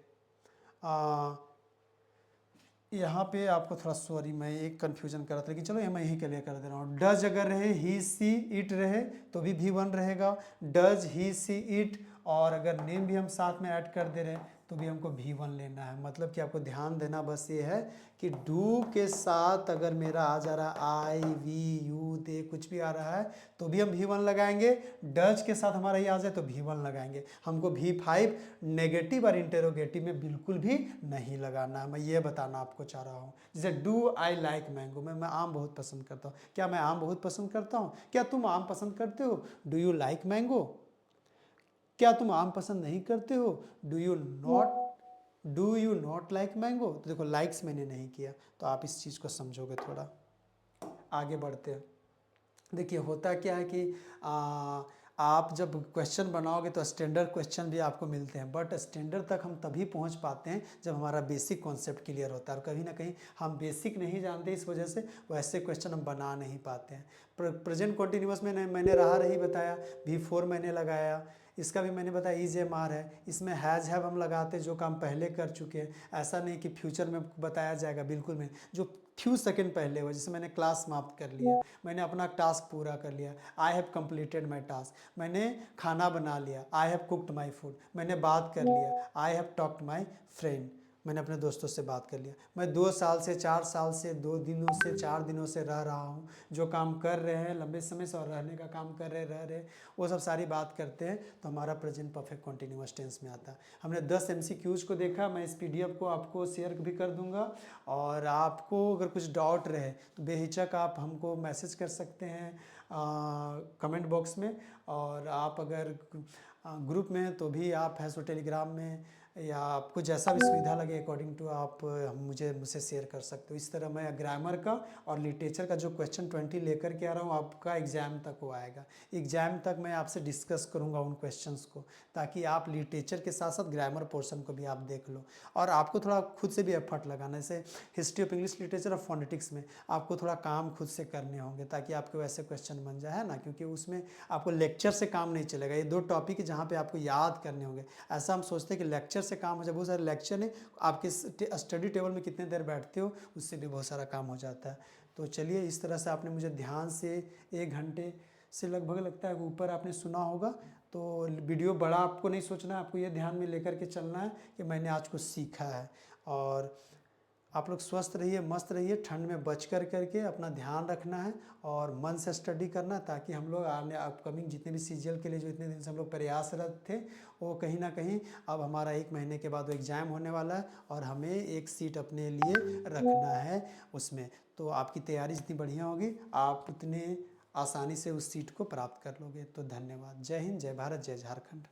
A: यहाँ पे आपको थोड़ा सॉरी, मैं एक कन्फ्यूजन कर रहा था, लेकिन चलो ये मैं यही क्लियर कर दे रहा हूँ। डज अगर रहे, ही सी इट रहे तो भी V1 रहेगा, डज ही सी इट, और अगर नेम भी हम साथ में ऐड कर दे रहे हैं तो भी हमको V1 लेना है। मतलब कि आपको ध्यान देना बस ये है कि डू के साथ अगर मेरा आ जा रहा है आई वी यू दे कुछ भी आ रहा है तो भी हम V1 लगाएंगे, डज के साथ हमारा ये आ जाए तो V1 लगाएंगे। हमको V5 नेगेटिव और इंटेरोगेटिव में बिल्कुल भी नहीं लगाना है, मैं ये बताना आपको चाह रहा हूँ। जैसे डू आई लाइक मैंगो, मैं आम बहुत पसंद करता हूँ। क्या मैं आम बहुत पसंद करता हूँ? क्या तुम आम पसंद करते हो? Do you like mango? क्या तुम आम पसंद नहीं करते हो? Do you not like mango? तो देखो लाइक्स मैंने नहीं किया, तो आप इस चीज़ को समझोगे थोड़ा। आगे बढ़ते हैं। देखिए होता क्या है कि आप जब क्वेश्चन बनाओगे तो स्टैंडर्ड क्वेश्चन भी आपको मिलते हैं, बट स्टैंडर्ड तक हम तभी पहुंच पाते हैं जब हमारा बेसिक कॉन्सेप्ट क्लियर होता है, और कहीं ना कहीं हम बेसिक नहीं जानते, इस वजह से वैसे क्वेश्चन हम बना नहीं पाते हैं। प्रेजेंट कॉन्टिन्यूस में मैंने रहा रही बताया, V4 मैंने लगाया, इसका भी मैंने बताया इज एम आर है, इसमें हैज़ हैव हम लगाते हैं जो काम पहले कर चुके हैं, ऐसा नहीं कि फ्यूचर में बताया जाएगा, बिल्कुल नहीं, जो फ्यू सेकंड पहले हुआ, जैसे मैंने क्लास समाप्त कर लिया, मैंने अपना टास्क पूरा कर लिया, I have completed my task, मैंने खाना बना लिया, I have cooked my food, मैंने बात कर लिया, I have talked my friend, मैंने अपने दोस्तों से बात कर लिया, मैं 2 साल से 4 साल से 2 दिनों से 4 दिनों से रह रहा हूँ, जो काम कर रहे हैं लंबे समय से और रहने का काम कर रह रहे वो सब सारी बात करते हैं, तो हमारा प्रेजेंट परफेक्ट कॉन्टिन्यूअस टेंस में आता है। हमने 10 MCQs को देखा, मैं इस PDF को आपको शेयर भी कर दूंगा, और आपको अगर कुछ डाउट रहे तो बेहिचक आप हमको मैसेज कर सकते हैं कमेंट बॉक्स में, और आप अगर ग्रुप में हैं तो भी आप है सो टेलीग्राम में, या आपको जैसा भी सुविधा लगे अकॉर्डिंग टू आप मुझसे शेयर कर सकते हो। इस तरह मैं ग्रामर का और लिटरेचर का जो क्वेश्चन 20 लेकर के आ रहा हूँ, आपका एग्ज़ाम तक वो आएगा। एग्ज़ाम तक मैं आपसे डिस्कस करूँगा उन क्वेश्चंस को, ताकि आप लिटरेचर के साथ साथ ग्रामर पोर्शन को भी आप देख लो, और आपको थोड़ा खुद से भी एफर्ट लगाना। जैसे हिस्ट्री ऑफ इंग्लिश लिटरेचर और फोनेटिक्स में आपको थोड़ा काम खुद से करने होंगे, ताकि आपके वैसे क्वेश्चन बन जाए, है ना, क्योंकि उसमें आपको लेक्चर से काम नहीं चलेगा। ये 2 टॉपिक है जहाँ पे आपको याद करने होंगे। ऐसा हम सोचते हैं कि लेक्चर से काम हो जाए, बहुत सारे लेक्चर है, आपके स्टडी टेबल में कितने देर बैठते हो उससे भी बहुत सारा काम हो जाता है। तो चलिए, इस तरह से आपने मुझे ध्यान से 1 घंटे से लगभग लगता है ऊपर आपने सुना होगा। तो वीडियो बड़ा आपको नहीं सोचना है, आपको ये ध्यान में लेकर के चलना है कि मैंने आज कुछ सीखा है। और आप लोग स्वस्थ रहिए, मस्त रहिए, ठंड में बच कर करके अपना ध्यान रखना है और मन से स्टडी करना, ताकि हम लोग आने अपकमिंग जितने भी CGL के लिए जो इतने दिन से हम लोग प्रयासरत थे, वो कहीं ना कहीं अब हमारा 1 महीने के बाद वो एग्ज़ाम होने वाला है, और हमें एक सीट अपने लिए रखना है उसमें। तो आपकी तैयारी जितनी बढ़िया होगी, आप उतने आसानी से उस सीट को प्राप्त कर लोगे। तो धन्यवाद। जय हिंद, जय भारत, जय झारखंड।